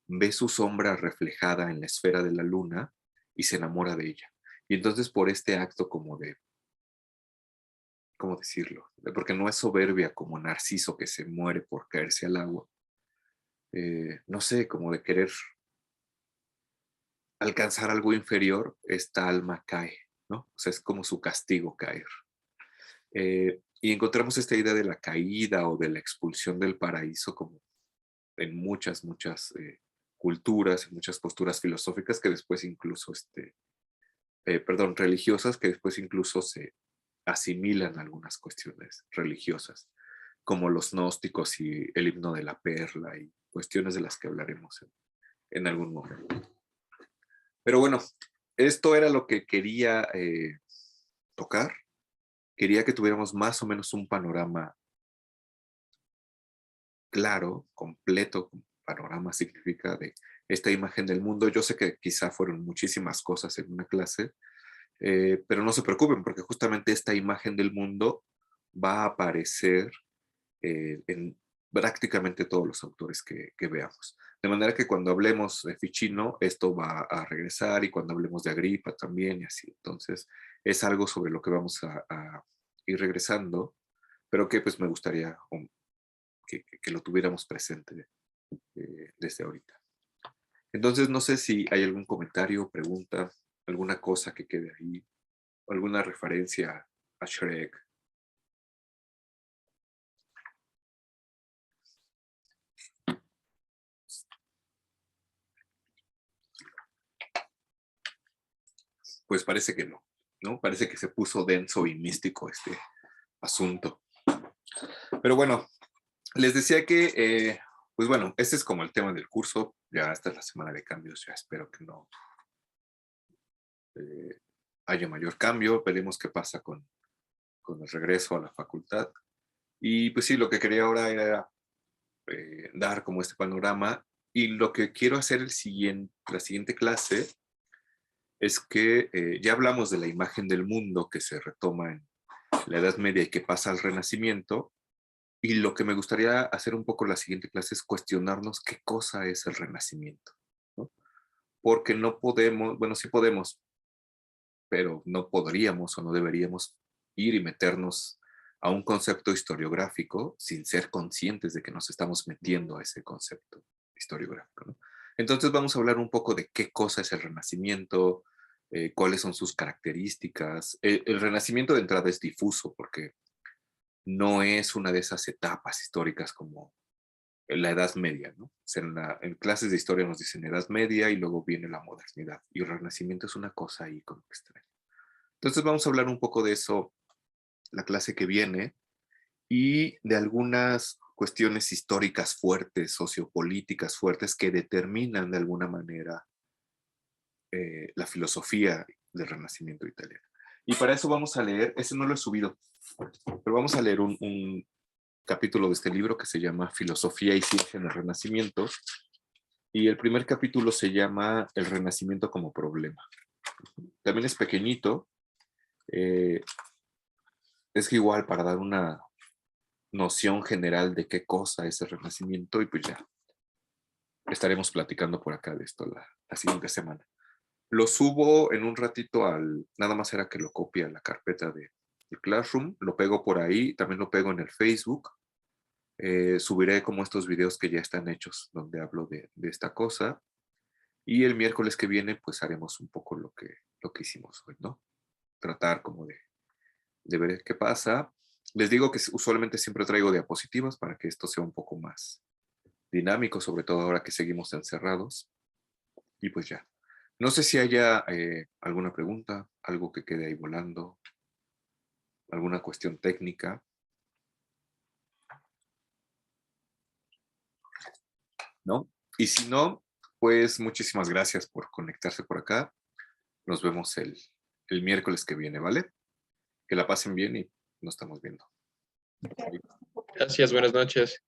ve su sombra reflejada en la esfera de la luna y se enamora de ella. Y entonces por este acto como de, ¿cómo decirlo? Porque no es soberbia como Narciso que se muere por caerse al agua. No sé, como de querer alcanzar algo inferior, esta alma cae, ¿no? O sea, es como su castigo caer. Y encontramos esta idea de la caída o de la expulsión del paraíso como en muchas culturas, en muchas posturas filosóficas que después incluso, religiosas, que después incluso se asimilan a algunas cuestiones religiosas, como los gnósticos y el himno de la perla y cuestiones de las que hablaremos en algún momento. Pero bueno, esto era lo que quería tocar. Quería que tuviéramos más o menos un panorama claro, completo. Panorama significa de esta imagen del mundo. Yo sé que quizá fueron muchísimas cosas en una clase, pero no se preocupen porque justamente esta imagen del mundo va a aparecer en prácticamente todos los autores que veamos. De manera que cuando hablemos de Ficino, esto va a regresar, y cuando hablemos de Agripa también, y así. Entonces, es algo sobre lo que vamos a ir regresando, pero que pues me gustaría que lo tuviéramos presente desde ahorita. Entonces, no sé si hay algún comentario, pregunta, alguna cosa que quede ahí, alguna referencia a Shrek. Pues parece que no, ¿no? Parece que se puso denso y místico este asunto. Pero bueno, les decía que, pues bueno, este es como el tema del curso. Ya esta es la semana de cambios, ya espero que no haya mayor cambio, veremos qué pasa con el regreso a la facultad. Y pues sí, lo que quería ahora era dar como este panorama, y lo que quiero hacer la siguiente clase es que ya hablamos de la imagen del mundo que se retoma en la Edad Media y que pasa al Renacimiento, y lo que me gustaría hacer un poco la siguiente clase es cuestionarnos qué cosa es el Renacimiento, ¿no? Porque no podemos, bueno, sí podemos, pero no podríamos o no deberíamos ir y meternos a un concepto historiográfico sin ser conscientes de que nos estamos metiendo a ese concepto historiográfico, ¿no? Entonces vamos a hablar un poco de qué cosa es el Renacimiento, cuáles son sus características. El Renacimiento de entrada es difuso porque no es una de esas etapas históricas como en la Edad Media, ¿no? O sea, en clases de historia nos dicen Edad Media y luego viene la modernidad, y el Renacimiento es una cosa ahí como extraña. Entonces vamos a hablar un poco de eso la clase que viene, y de algunas cuestiones históricas fuertes, sociopolíticas fuertes, que determinan de alguna manera la filosofía del Renacimiento italiano. Y para eso vamos a leer, ese no lo he subido, pero vamos a leer un capítulo de este libro que se llama Filosofía y Ciencia en el Renacimiento, y el primer capítulo se llama El Renacimiento como problema. También es pequeñito, es que igual para dar una noción general de qué cosa es el Renacimiento, y pues ya estaremos platicando por acá de esto la siguiente semana. Lo subo en un ratito nada más era que lo copie a la carpeta de Classroom, lo pego por ahí, también lo pego en el Facebook, subiré como estos videos que ya están hechos donde hablo de esta cosa, y el miércoles que viene pues haremos un poco lo que hicimos hoy, ¿no? Tratar como de ver qué pasa. Les digo que usualmente siempre traigo diapositivas para que esto sea un poco más dinámico, sobre todo ahora que seguimos encerrados. Y pues ya. No sé si haya alguna pregunta, algo que quede ahí volando, alguna cuestión técnica. ¿No? Y si no, pues muchísimas gracias por conectarse por acá. Nos vemos el miércoles que viene, ¿vale? Que la pasen bien y nos estamos viendo. Gracias, buenas noches.